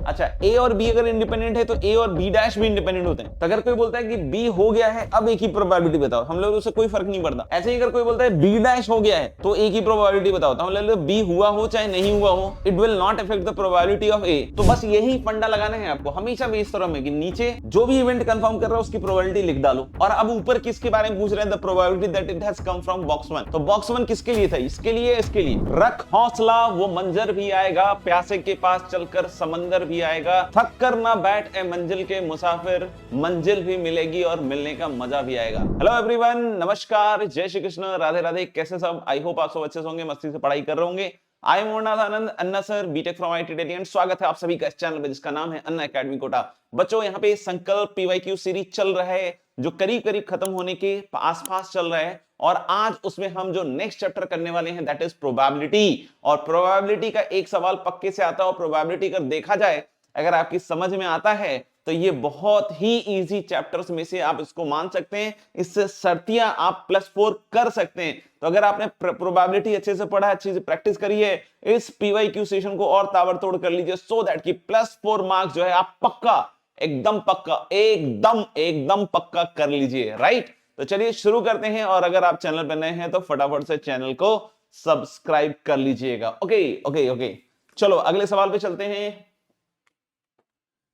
अच्छा, ए और बी अगर इंडिपेंडेंट है तो ए और बी डैश भी इंडिपेंडेंट होते हैं। तो अगर कोई बोलता है कि बी हो गया है, अब ए की प्रोबेबिलिटी बताओ, हम लोग उससे कोई फर्क नहीं पड़ता। ऐसे ही अगर कोई बोलता है बी डैश हो गया है तो ए की प्रोबेबिलिटी बताओ, तो हम लोग बी हुआ हो चाहे नहीं हुआ हो, it will not affect the probability of A. तो बस यही फंडा लगाना है आपको हमेशा भी इस तरह में कि नीचे जो भी इवेंट कंफर्म कर रहा है उसकी प्रोबेबिलिटी लिख डालो। और अब ऊपर किसके बारे में पूछ रहे हैं, the probability that it has come from box 1। तो बॉक्स 1 किसके लिए था, इसके लिए, इसके लिए। रख हौसला वो मंजर भी आएगा, प्यासे के पास चलकर समंदर भी आएगा, थक कर ना बैठ ए मंजिल के मुसाफिर, मंजिल भी मिलेगी और मिलने का मजा भी आएगा। हेलो एवरीवन, नमस्कार, जय श्री कृष्ण, राधे राधे। कैसे सब? आई होप आप सब अच्छे होंगे, मस्ती से पढ़ाई कर रहे होंगे। I am Anand, Anna sir, BTech from IT Delhi. स्वागत है आप सभी का इस चैनल पे जिसका नाम है अन्ना एकेडमी कोटा। बच्चों, यहाँ पे संकल्प पीवाईक्यू सीरीज चल रहा है जो करीब करीब खत्म होने के आसपास चल रहा है, और आज उसमें हम जो नेक्स्ट चैप्टर करने वाले हैं दैट इज प्रोबेबिलिटी। और प्रोबेबिलिटी का एक सवाल पक्के से आता है, और प्रोबेबिलिटी अगर देखा जाए, अगर आपकी समझ में आता है तो ये बहुत ही इजी चैप्टर्स में से आप इसको मान सकते हैं। इससे शर्तियां आप +4 कर सकते हैं। तो अगर आपने प्रोबेबिलिटी अच्छे से पढ़ा, अच्छे से प्रैक्टिस करी है, इस पीवाईक्यू सेशन को और ताबड़तोड़ कर लीजिए, सो दैट कि +4 मार्क्स जो है आप पक्का, एकदम पक्का, एकदम एकदम पक्का कर लीजिए। राइट, तो चलिए शुरू करते हैं। और अगर आप चैनल पर नए हैं तो फटाफट से चैनल को सब्सक्राइब कर लीजिएगा। ओके ओके ओके, चलो अगले सवाल पे चलते हैं।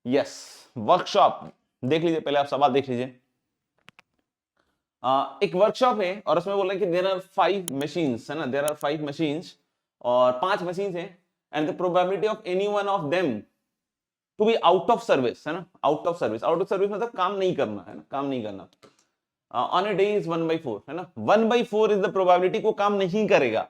यस, वर्कशॉप देख लीजिए, पहले आप सवाल देख लीजिए। एक वर्कशॉप है और उसमें बोल रहे हैं कि देयर आर 5 मशीन्स, है ना, देयर आर 5 मशीन्स और 5 मशीन्स हैं, and the probability of any one of them to be out of service, है ना, out of service. Out of service मतलब काम नहीं करना, है ना, काम नहीं करना। ऑन ए डे इज 1/4, है ना, 1/4 इज द प्रोबेबिलिटी को काम नहीं करेगा।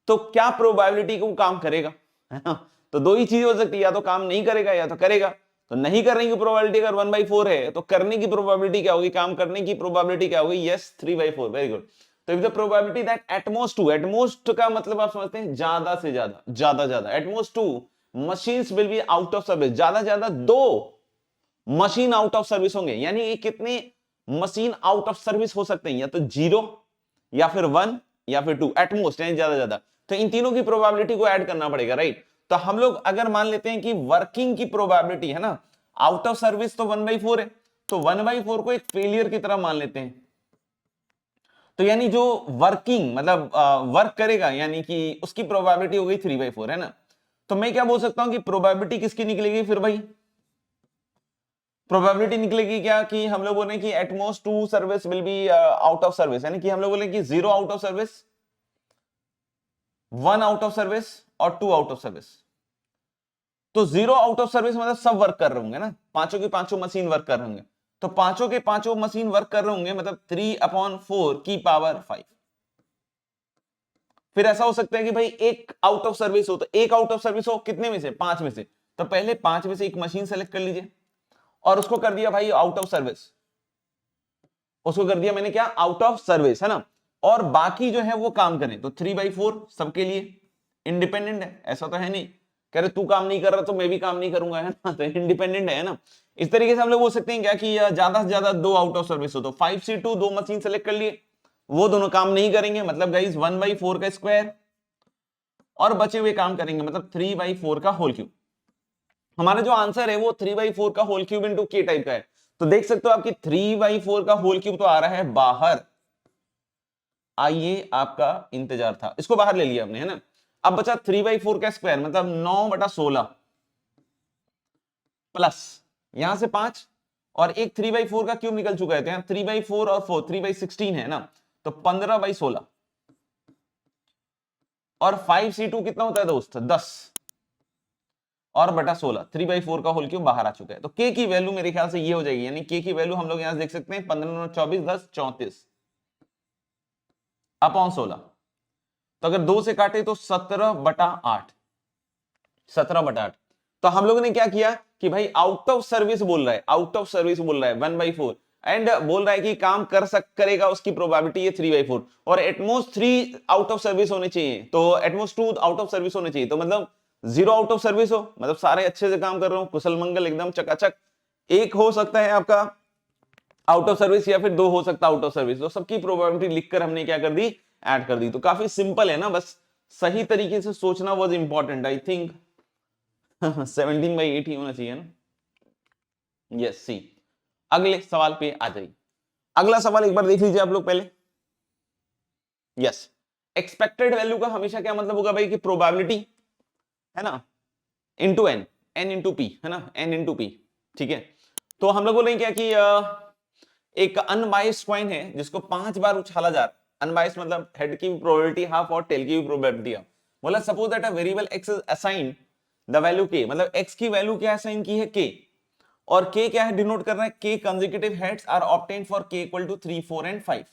तो क्या प्रोबेबिलिटी को काम करेगा, है ना? तो दो ही चीज हो सकती है, या तो काम नहीं करेगा या तो करेगा। तो नहीं करने की प्रोबेबिलिटी अगर 1/4 है तो करने की प्रोबेबिलिटी क्या होगी, काम करने की प्रोबेबिलिटी क्या होगी? यस, 3/4। Very good. तो if the probability that at most 2, at most का मतलब आप समझते हैं ज्यादा से ज्यादा, ज्यादा ज्यादा, at most 2 machines will be out of service, ज्यादा ज्यादा 2 मशीन आउट ऑफ सर्विस होंगे। यानी ये कितने मशीन आउट ऑफ सर्विस हो सकते हैं, या तो 0 या फिर 1 या फिर 2, एटमोस्ट यानी ज्यादा ज्यादा। तो इन तीनों की प्रोबेबिलिटी को ऐड करना पड़ेगा। राइट, तो हम लोग अगर मान लेते हैं कि वर्किंग की प्रोबेबिलिटी, है ना, आउट ऑफ सर्विस तो 1/4 है, तो 1/4 को एक फेलियर की तरह मान लेते हैं। तो यानी जो वर्किंग मतलब वर्क करेगा, यानी कि उसकी प्रोबेबिलिटी हो गई 3/4, है ना। तो मैं क्या बोल सकता हूं कि प्रोबेबिलिटी किसकी निकलेगी फिर भाई? प्रोबेबिलिटी निकलेगी क्या कि हम लोग बोले कि at most 2 service will be out of service, यानी कि हम लोग बोले कि 0 out of service, 1 out of service और 2 आउट ऑफ सर्विस। तो 0 आउट ऑफ सर्विस मतलब सब वर्क कर रहे होंगे ना, पांचों की पांचों मशीन वर्क कर रहे होंगे। तो पांचों के पांचों मशीन वर्क कर रहे होंगे मतलब 3/4 की पावर 5। फिर ऐसा हो सकता है कि भाई एक आउट ऑफ सर्विस हो, तो एक आउट ऑफ सर्विस हो कितने में से? 5 में से। तो पहले 5 में से एक मशीन सेलेक्ट कर लीजिए और उसको कर दिया भाई आउट ऑफ सर्विस, उसको कर दिया मैंने क्या, आउट ऑफ सर्विस, है ना। और बाकी जो है वो काम करें। तो 3/4 सबके लिए इंडिपेंडेंट है, ऐसा तो है नहीं कह रहे तू काम नहीं कर रहा तो मैं भी काम नहीं करूंगा, है ना, तो इंडिपेंडेंट है ना। इस तरीके से हम लोग बोल सकते हैं क्या कि ज्यादा से ज्यादा 2 आउट ऑफ सर्विस हो, तो 5C2 2 मशीन सेलेक्ट कर लिए, वो दोनों काम नहीं करेंगे, मतलब गाइस 1/4 का स्क्वायर, और बचे हुए काम करेंगे, मतलब 3/4 का होल क्यूब। हमारा जो आंसर है वो 3/4 का होल क्यूब इंटू के टाइप का है। तो देख सकते हो आपकी 3/4 का होल क्यूब तो आ रहा है बाहर। आइए, आपका इंतजार था, इसको बाहर ले लिया हमने, है ना। अब बचा 3/4 का स्क्वायर, मतलब 9/16 प्लस यहां से 5 और एक 3/4 का क्यूब निकल चुका है, तो यहां 3/4 और 4 3/16 है ना, तो 15/16 और 5C2 कितना होता है दोस्त? 10 और बटा 16, 3/4 का होल क्यूब बाहर आ चुका है। तो के की वैल्यू मेरे ख्याल से ये हो जाएगी, यानी के की वैल्यू हम लोग यहां देख सकते हैं 15 9 24 10 34 अपॉन 16। तो अगर 2 से काटे तो 17/8, 17/8। तो हम लोगों ने क्या किया कि भाई आउट ऑफ सर्विस बोल रहा है, आउट ऑफ सर्विस बोल रहा है 1/4, एंड बोल रहा है कि काम करेगा, उसकी प्रोबेबिलिटी है 3/4, और एटमोस्ट 3 आउट ऑफ सर्विस होने चाहिए, तो एटमोस्ट 2 आउट ऑफ सर्विस होने चाहिए, तो मतलब 0 आउट ऑफ सर्विस हो, मतलब सारे अच्छे से काम कर रहे हो, कुशल मंगल एकदम चकाचक। एक हो सकता है आपका आउट ऑफ सर्विस या फिर 2 हो सकता है आउट ऑफ सर्विस, तो सबकी प्रोबेबिलिटी लिखकर हमने क्या कर दी, ऐड कर दी। तो काफी सिंपल है ना, बस सही तरीके से सोचना वॉज इंपॉर्टेंट, आई थिंक 17/8 ही होना चाहिए ना। यस सी। अगले सवाल पे आ जाइए। अगला सवाल एक बार देख लीजिए आप लोग पहले। यस, एक्सपेक्टेड वैल्यू का हमेशा क्या मतलब होगा भाई कि प्रोबेबिलिटी है ना into N, N into P है ना, एन इंटू पी। ठीक है, तो हम लोग बोलेंगे क्या कि एक अनबाइस्ड कॉइन है जिसको 5 बार उछाला जा रहा है। अनबाइस्ड मतलब हेड की प्रोबेबिलिटी हाफ और टेल की भी प्रोबेबिलिटी हाफ। बोला suppose that a variable x is assigned the value के, मतलब एक्स की वैल्यू क्या असाइन की है के, और के क्या है डिनोट कर रहा है k consecutive heads are obtained for k equal to 3, 4 and 5।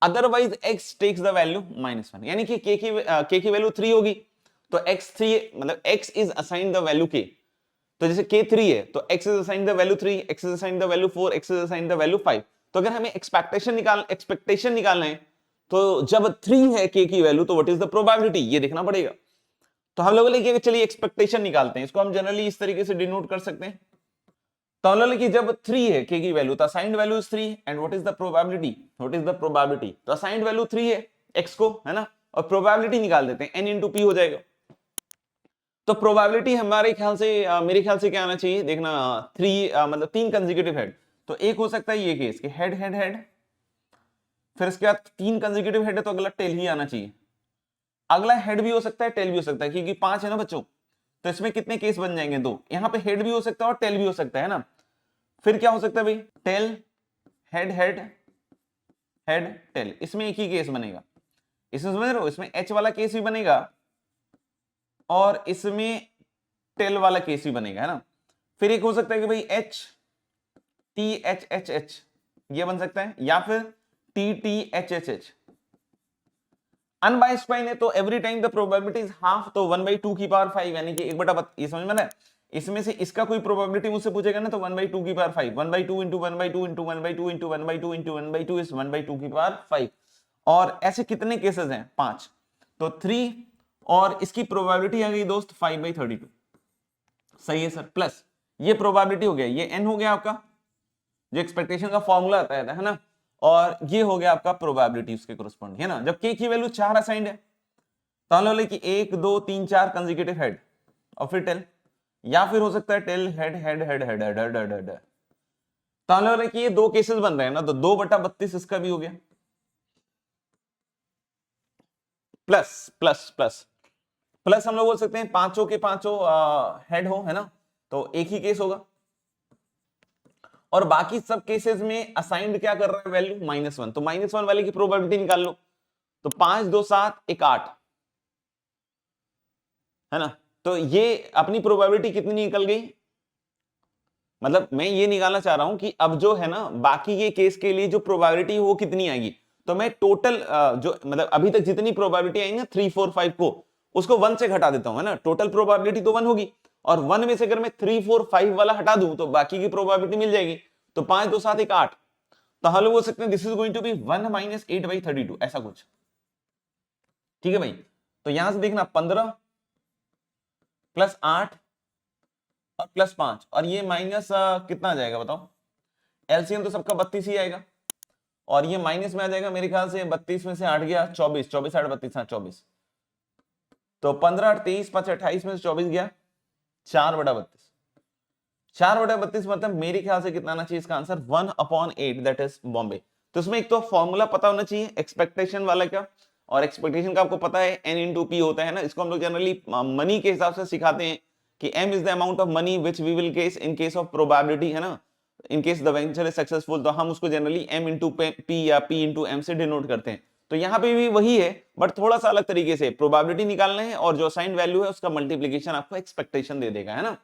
Otherwise X takes the value -1, यानी कि के की वैल्यू 3 होगी तो x3 मतलब x is assigned the value k। तो जैसे k 3 है तो x is assigned the value 3, x is assigned the value 4, x is assigned the value 5। तो अगर हमें एक्सपेक्टेशन निकालना है तो जब 3 है k की वैल्यू तो व्हाट इज द प्रोबेबिलिटी ये देखना पड़ेगा। तो हम लोग बोले चलिए एक्सपेक्टेशन निकालते हैं, इसको हम जनरली इस तरीके से डिनोट कर सकते हैं। तो हम लोग कि जब 3 है k की वैल्यू तो assigned value is 3 and what is the probability, what is the probability, तो असाइंड वैल्यू 3 है x को है ना, और प्रोबेबिलिटी निकाल देते हैं n इंटू पी हो जाएगा। तो प्रोबेबिलिटी हमारे ख्याल से मेरे ख्याल से क्या आना चाहिए देखना, 3 मतलब 3 कंसेक्यूटिव हेड। तो एक हो सकता है ये केस कि हेड हेड हेड, फिर इसके बाद 3 कंसेक्यूटिव हेड है तो अगला टेल ही आना चाहिए। अगला हेड भी हो सकता है टेल भी हो सकता है, क्योंकि 5 है ना बच्चों, तो इसमें कितने केस बन जाएंगे 2। यहां पे हेड भी हो सकता है और टेल भी हो सकता है ना। फिर क्या हो सकता है भाई, tail head head head tail, इसमें एक ही केस बनेगा। इसमें समझ रहे हो, इसमें एच वाला केस भी बनेगा और इसमें टेल वाला केस भी बनेगा है ना। फिर एक हो सकता है कि भाई H T H H H ये बन सकता है, या फिर T T H H H. Unbiased coin है तो every time the probability is half, तो 1/2 की पावर 5 यानी कि 1/, ये समझ में ना। इसमें से इसका कोई प्रोबेबिलिटी मुझसे पूछेगा ना तो 1/2 की power 5, 1/2 into 1/2 into 1/2 into 1/2 into 1/2 is 1/2 की पावर 5। और ऐसे कितने केसेस हैं 5, तो 3 और इसकी प्रोबेबिलिटी आ गई दोस्त 5/32। सही है सर, प्लस ये प्रोबेबिलिटी हो गया, ये n हो गया आपका जो एक्सपेक्टेशन का फॉर्मूला आता है ना, और ये हो गया आपका प्रोबेबिलिटी उसके कोरस्पॉन्डिंग है ना। जब k की वैल्यू 4 असाइंड है तो हम लोग कि 1 2 3 4 कंसेक्यूटिव हेड और फिर टेल, या फिर हो सकता है tail head head head head head head head head. तो हम लोग कि ये 2 केसेस बन रहे हैं ना, तो 2/32 इसका भी हो गया, प्लस प्लस प्लस प्लस हम लोग बोल सकते हैं पांचों के पांचों हेड हो है ना, तो एक ही केस होगा। और बाकी सब केसेस में असाइंड क्या कर रहा है वैल्यू -1, तो -1 वाले की प्रोबेबिलिटी निकाल लो। तो 5 2 7 1 8 है ना, तो ये अपनी प्रोबेबिलिटी कितनी निकल गई, मतलब मैं ये निकालना चाह रहा हूं कि अब जो है ना बाकी के केस के लिए जो प्रोबेबिलिटी वो कितनी आएगी। तो मैं टोटल जो मतलब अभी तक जितनी प्रोबेबिलिटी आई ना 3 4 5 को, उसको 1 से घटा देता हूं है ना, टोटल प्रोबेबिलिटी तो 1 होगी, और 1 में से अगर मैं 3 4 5 वाला हटा दूं तो बाकी की प्रोबेबिलिटी मिल जाएगी। तो 5 2 7 1 8, तो हम लोग बोल सकते हैं this is going to be 1 - 8/32 ऐसा कुछ। ठीक है भाई, तो यहां से देखना 15 प्लस 8 और प्लस 5, और ये माइनस कितना आ जाएगा बताओ, एलसीएम तो सबका 32 ही आएगा, और ये माइनस में आ जाएगा मेरे ख्याल से 32 में से 8 गया 24, 24 8 32 हाँ 24, तो 15 23 5 28 में से 24 गया 4/32। 4/32 मतलब मेरे ख्याल से कितना आना चाहिए इसका आंसर 1/8 दैट इज बॉम्बे। तो इसमें एक तो फॉर्मूला पता होना चाहिए एक्सपेक्टेशन वाला का, और एक्सपेक्टेशन का आपको पता है n इंटू पी होता है ना, इसको हम लोग जनरली मनी के हिसाब से सिखाते हैं कि m is the amount of money which we will case in case of probability है ना, in case the venture is successful, तो हम उसको जनरली m इंटू पी या p इंटू m से डिनोट करते हैं। तो यहाँ पे भी वही है बट थोड़ा सा अलग तरीके से, प्रोबेबिलिटी निकालना है और जो असाइंड वैल्यू है उसका मल्टीप्लीकेशन आपको एक्सपेक्टेशन दे देगा है ना।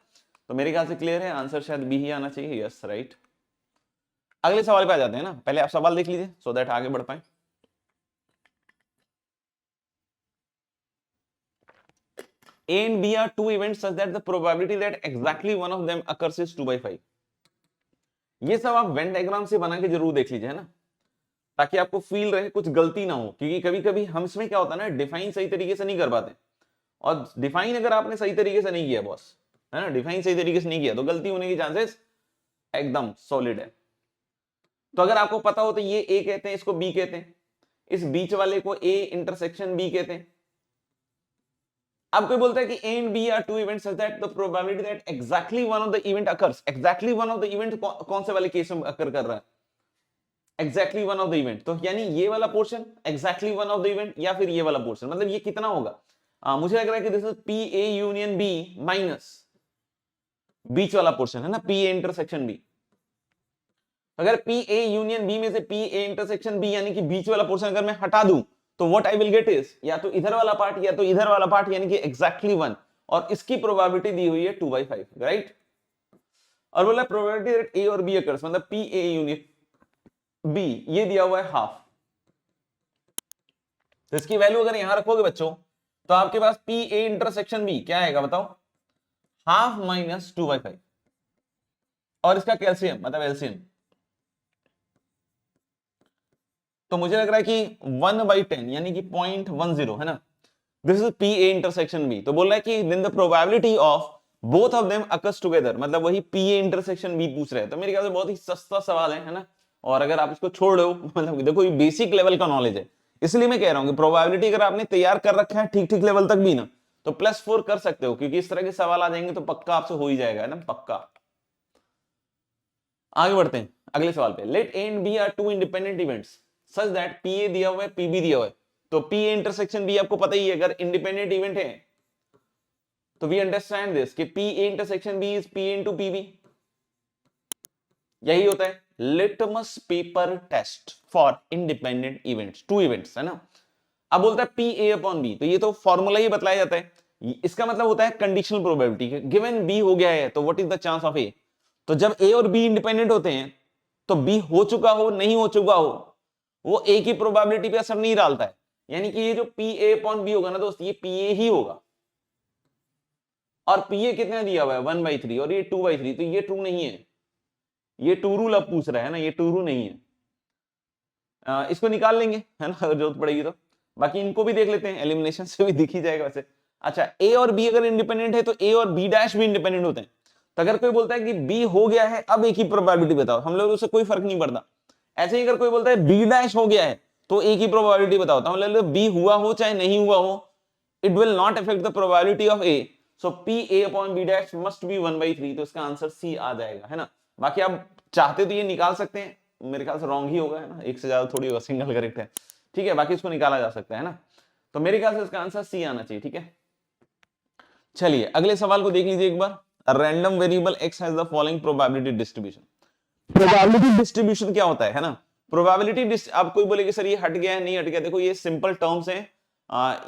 तो मेरे ख्याल से क्लियर है, आंसर शायद बी ही आना चाहिए, यस राइट। अगले सवाल पे आ जाते हैं ना, पहले आप सवाल देख लीजिए सो दैट आगे बढ़ पाए। A and B are two events such that the probability that exactly one of them occurs is 2/5। ये सब आप वेन डायग्राम से बना के जरूर देख लीजिए है ना, ताकि आपको फील रहे कुछ गलती ना हो, क्योंकि कभी कभी हम इसमें क्या होता है ना डिफाइन सही तरीके से नहीं कर पाते, और डिफाइन अगर आपने सही तरीके से नहीं किया बॉस है ना, डिफाइन सही तरीके से नहीं किया तो गलती होने की चांसेस एकदम सॉलिड है। तो अगर आपको पता हो तो ये ए कहते हैं, इसको बी कहते हैं, इस बीच वाले को ए इंटरसेक्शन बी कहते हैं। अब कोई बोलता है कि A and B are two events such that the probability that exactly one of the event occurs, exactly one of the event कौन से वाले केस में अकर कर रहा है, exactly one of the event, तो यानी ये वाला portion exactly one of the event या फिर ये वाला पोर्शन, मतलब ये कितना होगा, मुझे लग रहा है कि this is P A union B minus बीच वाला पोर्शन है ना, P A इंटरसेक्शन B। अगर P A यूनियन B में से P A इंटरसेक्शन B यानी कि बीच वाला पोर्शन अगर मैं हटा दूं तो what I will get is या तो इधर वाला पार्ट या तो इधर वाला पार्ट, यानी कि एग्जैक्टली 1, और इसकी प्रोबेबिलिटी दी हुई है 2/5, राइट। और बोला प्रोबेबिलिटी दैट A और B अकर्स, मतलब P A यूनियन B ये दिया हुआ है हाफ, तो इसकी वैल्यू अगर यहां रखोगे बच्चों तो आपके पास P A इंटरसेक्शन B क्या आएगा बताओ, हाफ माइनस 2/5, और इसका कैल्सियम मतलब एलसीएम, तो मुझे लग रहा है कि 1/10 यानी कि 0.10 है ना, this is P A intersection B। तो बोल रहा है कि then the probability of both of them occurs together, मतलब वही P A इंटरसेक्शन B पूछ रहे हैं। तो मेरे ख्याल से बहुत ही सस्ता सवाल है ना, और अगर आप इसको छोड़ दो मतलब देखो ये बेसिक लेवल का नॉलेज है, इसलिए मैं कह रहा हूं कि प्रोबेबिलिटी अगर आपने तैयार कर रखा है ठीक ठीक लेवल तक भी ना तो +4 कर सकते हो, क्योंकि इस तरह के सवाल आ जाएंगे तो पक्का आपसे हो ही जाएगा, है ना, पक्का। आगे बढ़ते हैं अगले सवाल पे। Let A and B are two independent events such that P A दिया हुआ है P B दिया हुआ है, तो P A इंटरसेक्शन B आपको पता ही है, अगर इंडिपेंडेंट इवेंट है तो वी अंडरस्टैंड दिस कि P A intersection B is P A into P B, यही होता है litmus paper test for independent events, two events, है ना। अब बोलता है P A upon B, तो ये तो फॉर्मूला ही बतलाया जाता है, इसका मतलब होता है कंडीशनल प्रोबेबिलिटी, गिवन B हो गया है तो what is the chance of A, तो जब A और B इंडिपेंडेंट होते हैं तो B हो चुका हो नहीं हो चुका हो वो A की प्रोबेबिलिटी पे असर नहीं डालता है, यानी कि ये जो P A upon B होगा ना दोस्त ये P A ही होगा, और P A कितना दिया हुआ है 1/3 और ये 2/3, तो ये ट्रू नहीं है, ये टू रूल अब पूछ रहा है ना, ये टू रूल नहीं है, इसको निकाल लेंगे है ना अगर जरूरत पड़ेगी तो, बाकी इनको भी देख लेते हैं, एलिमिनेशन से भी दिख ही जाएगा वैसे। अच्छा A और B अगर इंडिपेंडेंट है तो A और B डैश भी इंडिपेंडेंट होते हैं, तो अगर कोई बोलता है कि B हो गया है अब A की प्रोबेबिलिटी बताओ, हम लोग उससे कोई फर्क नहीं पड़ता। ऐसे ही अगर कोई बोलता है B डैश हो गया है तो A की प्रोबेबिलिटी बताओ, तो हम लोग B हुआ हो चाहे नहीं हुआ हो it will not affect the probability of A, so P A upon B dash must be 1/3, तो इसका आंसर C आ जाएगा, है ना। बाकी आप चाहते तो ये निकाल सकते हैं, मेरे ख्याल से रॉन्ग ही होगा, है ना, एक से ज्यादा थोड़ी होगा, सिंगल करेक्ट है, ठीक है, बाकी इसको निकाला जा सकता है ना, तो मेरे ख्याल से इसका आंसर C आना चाहिए, ठीक है। चलिए अगले सवाल को देख लीजिए एक बार। Random variable x has the following probability distribution. Probability distribution क्या होता है ना, प्रोबेबिलिटी, अब कोई बोले कि सर ये हट गया है नहीं हट गया, देखो ये सिंपल टर्म्स हैं,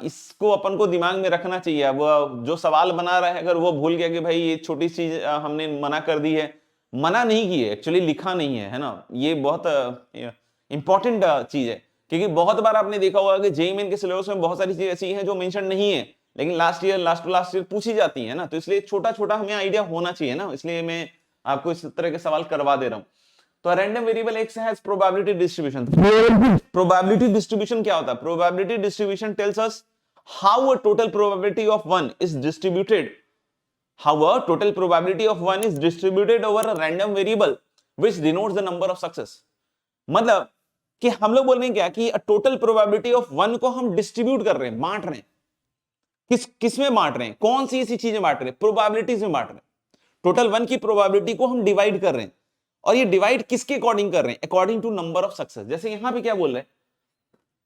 इसको अपन को दिमाग में रखना चाहिए। अब जो सवाल बना रहा है अगर वो भूल गया कि भाई ये छोटी चीज हमने मना कर दी है, मना नहीं की है एक्चुअली, लिखा नहीं है ना, ये बहुत इंपॉर्टेंट चीज है, क्योंकि बहुत बार आपने देखा होगा कि जेईई मेन के सिलेबस में बहुत सारी चीजें ऐसी हैं जो मेंशन नहीं है लेकिन लास्ट ईयर पूछी जाती है ना, तो इसलिए छोटा छोटा हमें आइडिया होना चाहिए ना, इसलिए मैं आपको इस तरह के सवाल करवा दे रहा हूं। तो random variable x has probability distribution. Probability distribution क्या होता है, probability distribution tells us how a total probability of 1 is distributed, how a total probability of 1 is distributed over a random variable which denotes the number of success। मतलब कि हम लोग बोल रहे हैं क्या कि टोटल प्रोबेबिलिटी ऑफ 1 को हम डिस्ट्रीब्यूट कर रहे हैं, बांट रहे हैं, किस में बांट रहे हैं, कौन सी ऐसी चीजें बांट रहे हैं, प्रोबेबिलिटीज में बांट रहे हैं। टोटल 1 की प्रोबेबिलिटी को हम डिवाइड कर रहे हैं, और ये डिवाइड किसके अकॉर्डिंग कर रहे हैं, according to number of success. जैसे यहां पे क्या बोल रहे हैं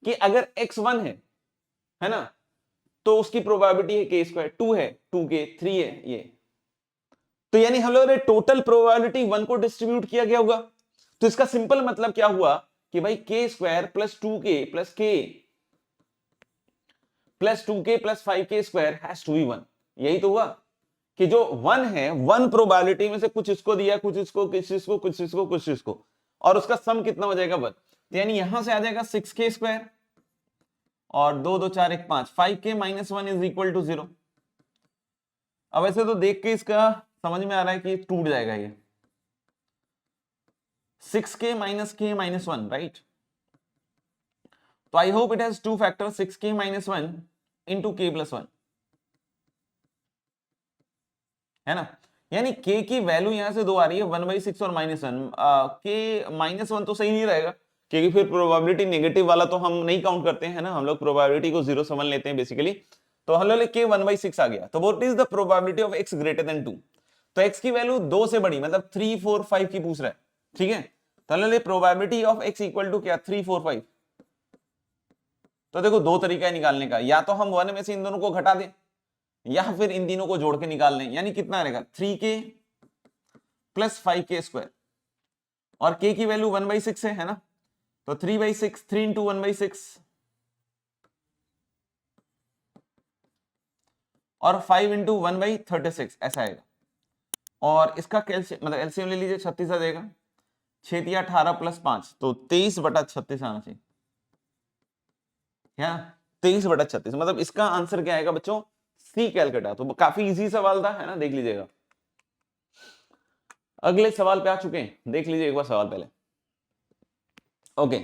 कि अगर x1 है ना, तो उसकी प्रोबेबिलिटी है k², 2 है 2k, 3 है ये, तो यानी हम लोगों ने टोटल प्रोबेबिलिटी 1 को डिस्ट्रीब्यूट किया गया होगा, तो इसका सिंपल मतलब क्या हुआ कि भाई k² plus 2k plus k plus 2k plus 5k² has to be 1। यही तो हुआ कि जो 1 है 1 प्रोबेबिलिटी में से कुछ इसको दिया, कुछ इसको, कुछ इसको, कुछ इसको, कुछ इसको, और उसका सम कितना हो जाएगा 1, तो यानी यहां से आ जाएगा 6k² और 2 2 4 1 5, 5k minus 1 is equal to 0। अब ऐसे तो देख के इसका समझ में आ रहा है कि टूट जाएगा ये 6k minus k minus 1, right. तो I hope it has to factor 6k minus 1 into k plus 1, है ना, यानी k की वैल्यू यहां से 2 आ रही है 1/6 और -1, k -1 तो सही नहीं रहेगा क्योंकि फिर प्रोबेबिलिटी नेगेटिव वाला तो हम नहीं काउंट करते हैं ना, हम लोग प्रोबेबिलिटी को 0 समझ लेते हैं बेसिकली, तो हम लोग के 1/6 आ गया। तो what is the probability of x greater than 2? तो x की वैल्यू 2 से बड़ी, मतलब 3 4 5 की पूछ रहा है, ठीक है। तो हम लोग probability of x equal to क्या, 3 4 5। तो देखो दो तरीका है निकालने का, या तो हम 1 में से इन दोनों को घटा दें, या फिर इन तीनों को जोड़ के निकाल लें। यानी कितना रहेगा, 3k प्लस 5k स्क्वायर, और k की वैल्यू 1/6 है ना, तो 3/6, 3 इंटू 1/6 और 5 इंटू 1/36 ऐसा आएगा। और इसका कैल्शियम मतलब एलसीएम ले लीजिए, 36 आ जाएगा, 6 या 18 प्लस 5 तो 23/36 आना चाहिए, है ना। 23/36 मतलब इसका आंसर क्या आएगा बच्चों, सी कैलकाटा। तो काफी इजी सवाल था, है ना, देख लीजिएगा। अगले सवाल पे आ चुके हैं, देख लीजिए एक बार सवाल पहले। Okay,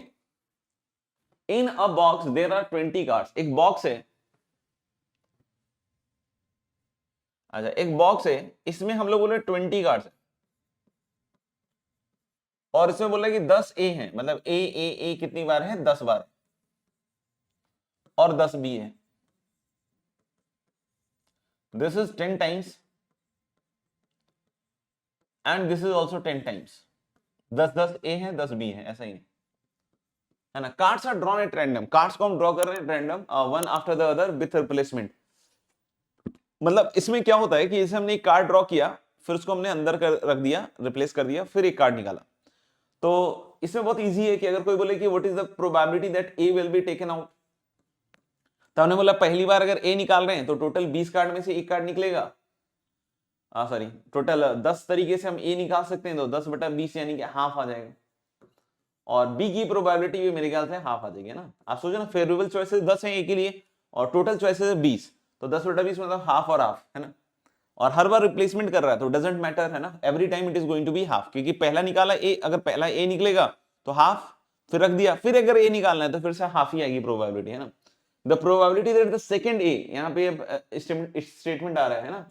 in a box there are 20 cards. एक बॉक्स है, अच्छा एक बॉक्स है, इसमें हम लोग बोले 20 कार्ड्स है, और इसमें बोला कि 10 ए है, मतलब ए ए ए कितनी बार है, 10 बार, और 10 बी है। This is 10 times and this is also 10 times. 10 A है, 10 बी है, ऐसा ही है ना। Cards are drawn at random, cards को हम ड्रॉ कर रहे हैं random, one after the other with replacement. मतलब इसमें क्या होता है कि जैसे हमने एक कार्ड ड्रॉ किया, फिर उसको हमने अंदर रख दिया, रिप्लेस कर दिया, फिर एक कार्ड निकाला। तो इसमें बहुत इजी है कि अगर कोई बोले कि what is the probability that A will be taken out, तो हमने बोला पहली बार अगर ए निकाल रहे हैं तो टोटल 20 कार्ड में से एक कार्ड निकलेगा, सॉरी टोटल 10 तरीके से हम ए निकाल सकते हैं, तो 10/20 यानी कि हाफ आ जाएगा। और बी की प्रोबेबिलिटी भी मेरे ख्याल से हाफ आ जाएगी ना। आप सोचो ना, फेवरेबल चॉइसेस 10 हैं ए के लिए और टोटल चॉइसेस है 20, तो 10/20 मतलब हाफ और हाफ, है ना। और हर बार रिप्लेसमेंट कर रहा है तो डजंट मैटर, है ना, every time it is going to be half, क्योंकि पहला निकाला ए, अगर पहला ए निकलेगा तो हाफ, फिर रख दिया, फिर अगर ए निकालना है तो फिर से हाफ ही आएगी प्रोबेबिलिटी, है ना। The probability that the second A, यहाँ पे स्टेटमेंट आ रहा है ना,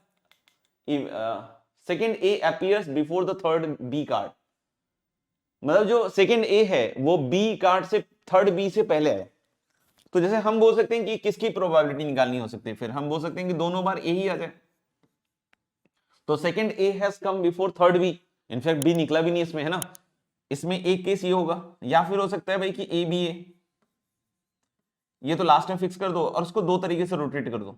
second A appears before the third B card, मतलब जो सेकंड ए है वो बी कार्ड से, थर्ड बी से पहले है। तो जैसे हम बोल सकते हैं कि किसकी प्रोबेबिलिटी निकालनी हो सकती है, फिर हम बोल सकते हैं कि दोनों बार ए ही आ जाए। तो second A has come before third B, in fact B निकला भी नहीं इसमें, है ना। इसमें एक केस ये होगा, या फिर हो सकता है भाई कि ए बी ए, ये तो लास्ट में फिक्स कर दो और उसको दो तरीके से रोटेट कर दो।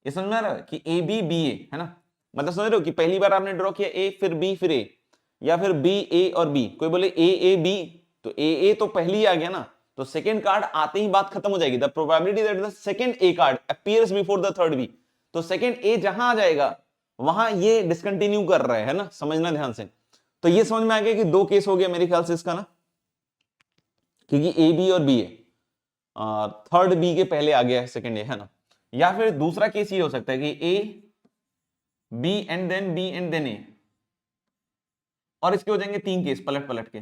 ये समझ में आ रहा है कि ए बी बी ए, है ना, मतलब समझ रहे हो कि पहली बार आपने ड्रॉ किया ए, फिर बी, फिर ए, या फिर बी ए और बी। कोई बोले ए ए बी, तो ए ए तो पहली ही आ गया ना, तो सेकंड कार्ड आते ही बात खत्म हो जाएगी। The probability that the second A card appears before the third B, तो सेकंड ए जहां आ जाएगा वहां ये डिसकंटिन्यू कर रहा है ना, समझना ध्यान से। तो ये समझ में आ गया कि दो केस हो गया मेरे ख्याल से इसका ना, क्योंकि ए बी और बी ए, थर्ड बी के पहले आ गया है सेकंड ए, है ना। या फिर दूसरा केस ये हो सकता है कि A B and then B and then A, और इसके हो जाएंगे तीन केस पलट पलट के,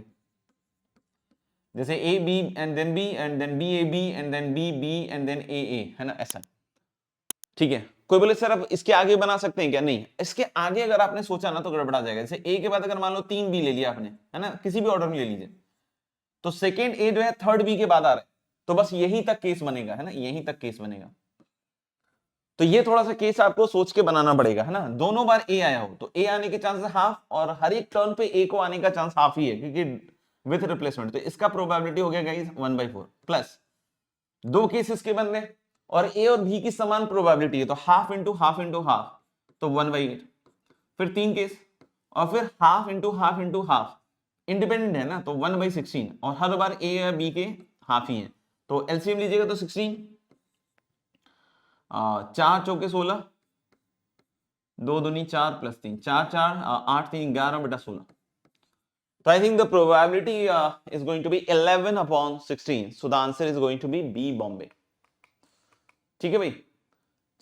जैसे A B and then B A B and then B B and then A A, है ना, ऐसा। ठीक है, कोई बोले सर अब इसके आगे बना सकते हैं क्या, नहीं, इसके आगे अगर आपने सोचा ना तो गड़बड़ा जाएगा। जैसे ए के बाद अगर मान लो 3 बी ले लिया आपने, है ना, किसी भी ऑर्डर में ले लीजिए, तो सेकेंड ए जो है थर्ड बी के बाद आ रहा है, तो बस यही तक केस बनेगा, है ना, यही तक केस बनेगा। तो ये थोड़ा सा केस आपको सोच के बनाना पड़ेगा, है ना। दोनों बार ए आया हो तो ए आने के चांसेस हाफ, और हर एक टर्न पे ए को आने का चांस हाफ ही है, क्योंकि विथ रिप्लेसमेंट। तो इसका प्रोबेबिलिटी हो गया गाइस 1/4 प्लस दो केसेस के बनने, और ए और बी की समान प्रोबेबिलिटी है, तो half into half into half, तो 1/8। फिर तीन केस, और फिर half into half into half, independent है ना, तो 1/16, और हर बार ए या बी के हाफ ही है। तो एलसीएम लीजिएगा तो 16, 4 चौके 16, 2 दूनी 4 plus 3, 4 4 8 3 11/16। So I think the probability is going to be 11/16. So the answer is going to be B, Bombay. ठीक है भाई,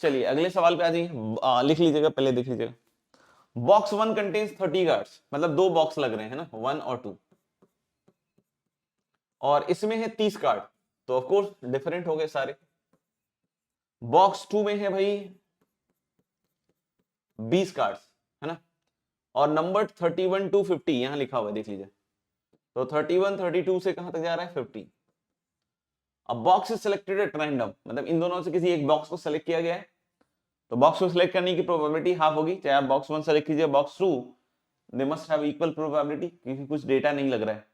चलिए अगले सवाल पे आ जाइए, लिख लीजिएगा, पहले देख लीजिएगा। बॉक्स 1 कंटेन्स 30 कार्ड्स, मतलब दो बॉक्स लग रहे हैं ना, 1 और 2, और इसमें है 30 कार्ड, तो ऑफ कोर्स डिफरेंट हो गए सारे। बॉक्स 2 में है भाई 20 कार्ड्स, है ना, और नंबर 31 to 50 यहां लिखा हुआ है, देख लीजिए। तो 31 32 से कहां तक जा रहा है, 50। अब box is selected at random, मतलब इन दोनों से किसी एक बॉक्स को सिलेक्ट किया गया है, तो बॉक्स को सिलेक्ट करने की प्रोबेबिलिटी हाफ होगी, चाहे आप बॉक्स 1 सेलेक्ट कीजिए box 2, they must have equal probability, क्योंकि कुछ डेटा नहीं लग रहा है।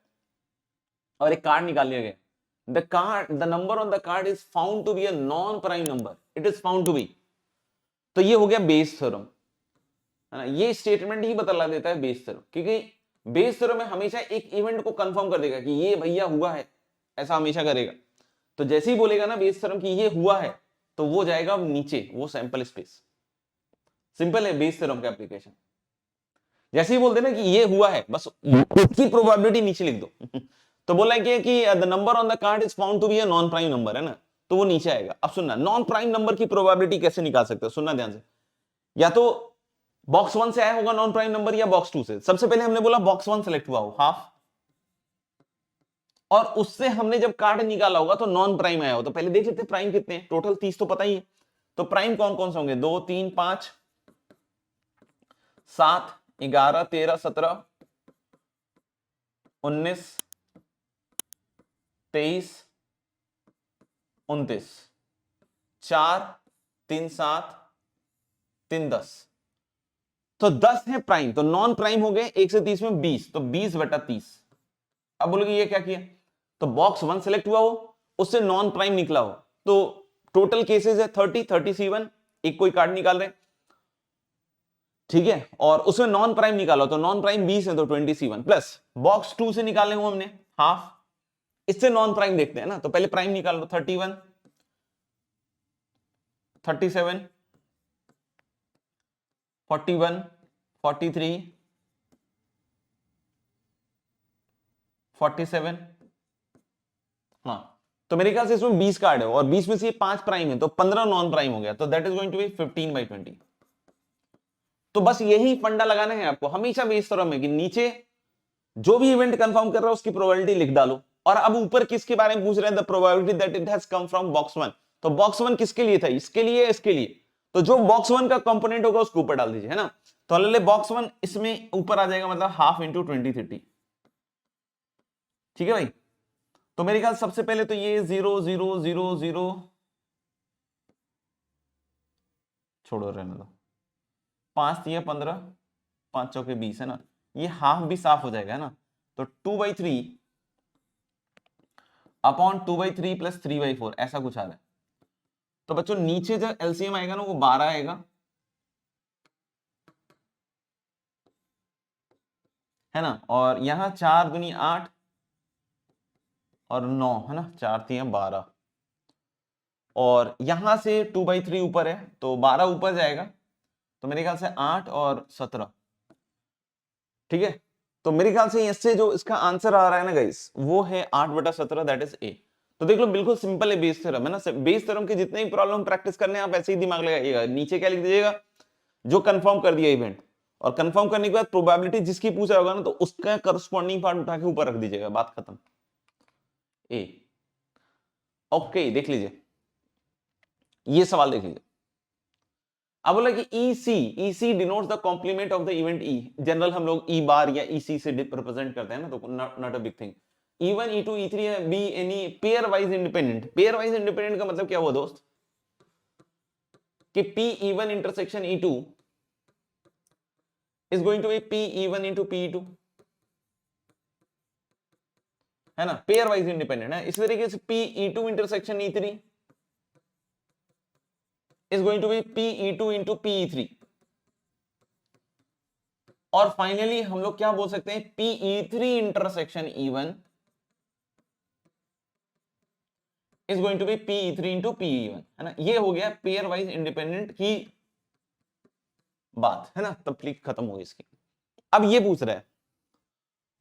और एक कार्ड निकाल लिया गया, the number on the card is found to be a non prime number, it is found to be. तो ये हो गया बेस थ्योरम, है ना, ये स्टेटमेंट ही बतला देता है बेस थ्योरम, क्योंकि बेस थ्योरम में हमेशा एक इवेंट को कंफर्म कर देगा कि ये भैया हुआ है, ऐसा हमेशा करेगा। तो जैसे ही बोलेगा ना बेस थ्योरम कि ये हुआ है, तो वो जाएगा नीचे, वो सैंपल स्पेस। सिंपल है बेस थ्योरम का एप्लीकेशन। जैसे ही बोलते ना कि ये हुआ है, बस उसकी प्रोबेबिलिटी नीचे लिख दो तो बोला कि the number on the card is found to be a non prime number, है ना, तो वो नीचे आएगा। अब सुनना, नॉन प्राइम नंबर की प्रोबेबिलिटी कैसे निकाल सकते हो, सुनना ध्यान से। या तो बॉक्स 1 से आया होगा नॉन प्राइम नंबर, या बॉक्स 2 से। सबसे पहले हमने बोला बॉक्स 1 सेलेक्ट हुआ हो हाफ, और उससे हमने जब कार्ड निकाला होगा तो नॉन प्राइम आया हो। तो पहले देख लेते हैं प्राइम कितने हैं, टोटल 30 तो पता ही है। तो प्राइम कौन कौन से होंगे, 2 3 5 7 11 13 17 19 23 29, 4 3 7 3 10, तो 10 है प्राइम। तो नॉन प्राइम हो गए 1 से 30 में 20, तो 20/30। अब बोलोगे ये क्या किया, तो बॉक्स 1 सेलेक्ट हुआ हो, उससे नॉन प्राइम निकला हो, तो टोटल केसेस है 30 37, एक कोई कार्ड निकाल रहे, ठीक है, और उसमें नॉन प्राइम निकाला हो, तो नॉन प्राइम 20 है तो 27 प्लस बॉक्स 2 से निकालने को हमने हाफ, इससे नॉन प्राइम देखते हैं ना, तो पहले प्राइम निकाल लो, 31 37 41 43 47, हाँ, तो मेरे ख्याल से इसमें 20 कार्ड है और 20 में से 5 प्राइम है, तो 15 नॉन प्राइम हो गया, तो that is going to be 15/20। तो बस यही फंडा लगाना है आपको हमेशा बेस थ्योरम में कि नीचे जो भी इवेंट कंफर्म कर रहा है उसकी प्रोबेबिलिटी लिख डालो, और अब ऊपर किसके बारे में पूछ रहे हैं, the probability that it has come from box 1। तो बॉक्स 1 किसके लिए था, इसके लिए, इसके लिए, तो जो बॉक्स 1 का कंपोनेंट होगा उसको ऊपर डाल दीजिए, है ना। तो ले बॉक्स 1 इसमें ऊपर आ जाएगा, मतलब हाफ इंटू 20 30, ठीक है भाई। तो मेरे ख्याल सबसे पहले तो ये 0 0 0 0 छोड़ो, रहने दो, 5 3 15 5 चौके 20, है ना, ये हाफ भी साफ हो जाएगा, है ना। तो 2/3 अपॉन 2/3 प्लस 3/4 ऐसा कुछ आ रहा है। तो बच्चों नीचे जो एलसीएम आएगा ना वो 12 आएगा, है ना, और यहां 4 दूनी 8 और 9, है ना, 4 3 12, और यहां से 2/3 ऊपर है तो 12 ऊपर जाएगा, तो मेरे ख्याल से 8 और 17, ठीक है। तो मेरे ख्याल से इससे जो इसका आंसर आ रहा है ना गाइस, वो है 8/17, दैट इज ए। तो देख लो बिल्कुल सिंपल है बेस थ्योरम, है ना। बेस थ्योरम के जितने भी प्रॉब्लम प्रैक्टिस करने हैं आप ऐसे ही दिमाग लगाइएगा, नीचे क्या लिख दीजिएगा, जो कंफर्म कर दिया इवेंट, और कंफर्म करने के बाद प्रोबेबिलिटी जिसकी पूछ रहा होगा ना, तो उसका करस्पॉन्डिंग पार्ट उठा के ऊपर रख दीजिएगा, बात खत्म। ए, ओके, देख लीजिए ये सवाल, देख लीजिए। अब बोला कि EC denotes the complement of the event E। General हम लोग E बार या EC से रिप्रेजेंट करते हैं ना, तो not a big thing. E1 E2 E3 be any pair wise independent. Pair wise independent का मतलब क्या हुआ दोस्त, कि P E1 intersection E2 is going to be PE1 into PE2, है ना, पेयर वाइज इंडिपेंडेंट है। इसी तरीके से PE2 intersection E3 is going to be PE2 into PE3, और फाइनली हम लोग क्या बोल सकते हैं, PE3 intersection E1 is going to be PE3 into PE1, है ना। ये हो गया पेयर वाइज इंडिपेंडेंट की बात, है ना, तब खत्म हो गई इसकी। अब ये पूछ रहा है,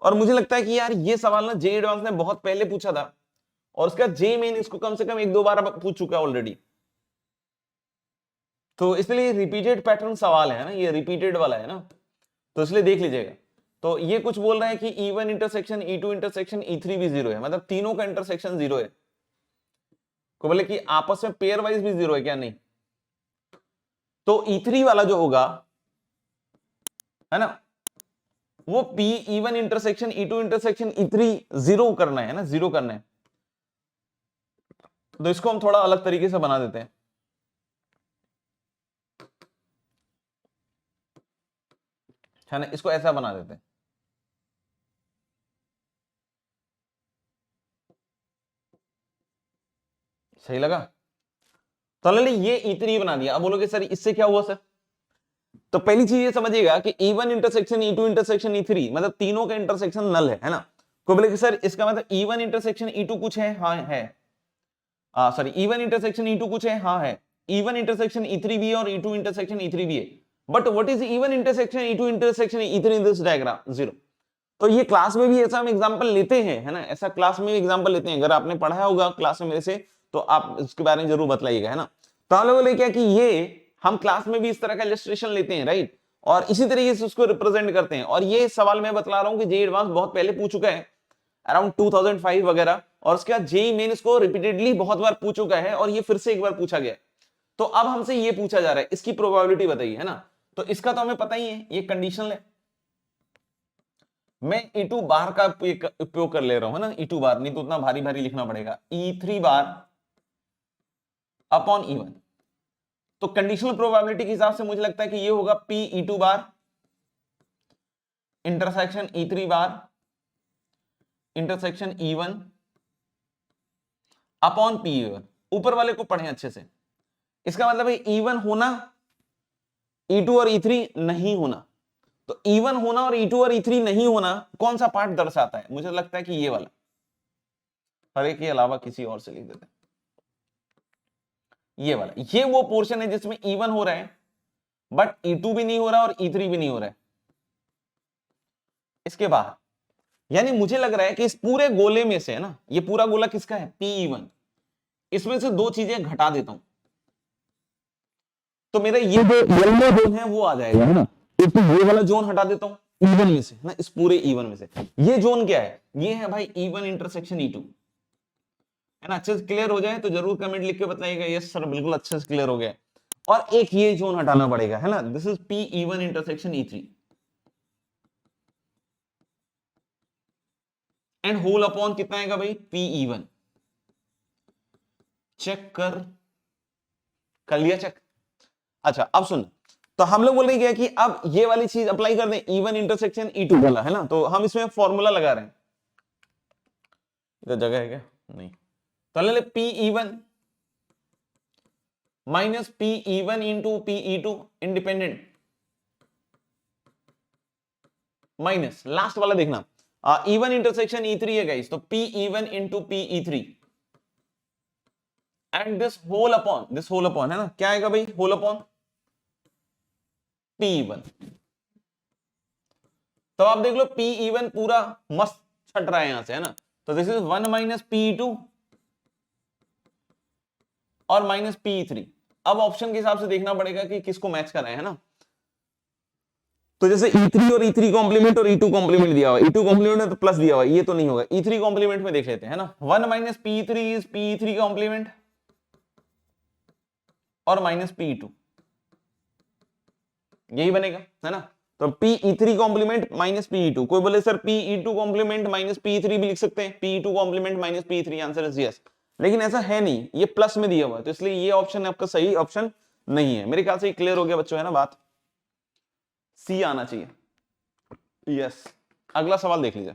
और मुझे लगता है कि यार ये सवाल ना जे एडवांस ने बहुत पहले पूछा था, और उसका जे मेन इसको कम से कम 1-2 बार पूछ चुका है ऑलरेडी, तो इसलिए रिपीटेड पैटर्न सवाल है ना, ये रिपीटेड वाला है ना, तो इसलिए देख लीजिएगा। तो ये कुछ बोल रहा है कि E1 intersection E2 intersection E3 भी 0 है, मतलब तीनों का इंटरसेक्शन 0 है। को बोले कि आपस में पेयर वाइज भी 0 है क्या, नहीं, तो E3 वाला जो होगा, है ना, वो E1 intersection E2 intersection E3 0 करना है ना, 0 करना है। तो इसको हम थोड़ा अलग तरीके से बना देते हैं। है ना, इसको ऐसा बना देते हैं। सही लगा? तो ये E3 बना दिया। अब बोलोगे सर इससे क्या हुआ सर? तो पहली चीज ये समझिएगा कि E1 intersection E2 intersection E3 मतलब तीनों का इंटरसेक्शन नल है ना। कोई बोले कि सर इसका मतलब E1 इंटरसेक्शन E2 कुछ है? हाँ है। सॉरी, E1 इंटरसेक्शन E2 कुछ है? हाँ है। E1 इंटरसेक्शन E3 भी है और E2 इंटरसेक्शन E3 भी है। But what is E1 intersection E2 intersection E3 in this diagram? Zero. तो ये क्लास में भी ऐसा हम एग्जांपल लेते हैं, है ना, ऐसा क्लास में एग्जांपल लेते हैं। अगर आपने पढ़ा होगा क्लास में मेरे से तो आप इसके बारे में जरूर बताइएगा, है ना। तो हम लोगों ने क्या कि ये हम क्लास में भी इस तरह का इलस्ट्रेशन लेते हैं, राइट, और इसी तरीके से उसको रिप्रेजेंट करते हैं। और ये सवाल मैं बतला रहा हूं कि जेईई एडवांस बहुत पहले पूछ चुका है, अराउंड 2005 वगैरह, और उसके बाद जेईई मेन इसको रिपीटेडली बहुत बार पूछ चुका है और ये फिर से एक बार पूछा गया। तो अब हमसे ये पूछा जा रहा है इसकी प्रोबेबिलिटी बताइए, है ना। तो इसका तो हमें पता ही है, ये कंडीशनल है। मैं E2 बार का उपयोग कर ले रहा हूं, है ना, E2 बार, नहीं तो उतना भारी भारी लिखना पड़ेगा। E3 bar upon E1। तो कंडीशनल प्रोबेबिलिटी के हिसाब से मुझे लगता है कि ये होगा P E2 bar intersection E3 bar intersection E1 upon P E1। ऊपर वाले को पढ़ें अच्छे से। इसका मतलब है E1 होना, E2 और E3 नहीं होना। तो E1 होना और E2 और E3 नहीं होना कौन सा पार्ट दर्शाता है? मुझे लगता है कि ये वाला। हर एक के अलावा किसी और से लिख देते हैं। ये वाला, ये वो पोर्शन है जिसमें E1 हो रहा है बट E2 भी नहीं हो रहा और E3 भी नहीं हो रहा है। इसके बाहर, यानी मुझे लग रहा है कि इस पूरे गोले में से, है ना, ये पूरा गोला किसका है? PE1। इसमें से दो चीजें घटा देता हूं तो मेरा ये जो येलो जोन है वो आ जाएगा, है ना। एक तो ये वाला जोन हटा देता हूं E1 में से, है ना, इस पूरे E1 में से। ये जोन क्या है? ये है भाई E1 इंटरसेक्शन E2, है ना। अच्छे से क्लियर हो जाए तो जरूर कमेंट लिख के बताइएगा यस सर बिल्कुल अच्छे से क्लियर हो गया। और एक ये जोन हटाना पड़ेगा, है ना, this is PE1 intersection E3 and whole upon कितना आएगा भाई? PE1। चेक कर लिया चेक? अच्छा अब सुन, तो हम लोग बोल रहे हैं कि अब ये वाली चीज अप्लाई कर दें E1 इंटरसेक्शन E2 वाला, है ना। तो हम इसमें फॉर्मूला लगा रहे हैं, इधर जगह है क्या? नहीं। तो ले PE1 minus PE1 into PE2 independent minus last वाला देखना E1 इंटरसेक्शन E3 है गाइस, तो PE1 into PE3 and this whole upon, है ना, क्या आएगा भाई? Whole upon PE1। तो आप देख लो PE1 पूरा मस्त छट रहा है यहां से, है ना। तो दिस इज 1 माइनस PE2 और माइनस PE3। अब ऑप्शन के हिसाब से देखना पड़ेगा कि किसको मैच कर रहे हैं, है ना। तो जैसे E3 और E3 कॉम्प्लीमेंट और E2 कॉम्प्लीमेंट दिया हुआ, E2 कॉम्प्लीमेंट में तो प्लस दिया हुआ, ये तो नहीं होगा। E3 कॉम्प्लीमेंट में देख लेते हैं, है ना। 1 minus PE3 is PE3 complement और माइनस PE2, यही बनेगा, है ना। तो PE3 कॉम्प्लीमेंट माइनस PE2। कोई बोले sir PE2 complement minus PE3 भी लिख सकते हैं, PE2 complement minus PE3, answer is yes. लेकिन ऐसा है नहीं, ये प्लस में दिया हुआ है, तो इसलिए ये ऑप्शन आपका सही ऑप्शन नहीं है। मेरे ख्याल से क्लियर हो गया बच्चों, है ना बात। सी आना चाहिए, यस। अगला सवाल देख लीजिए।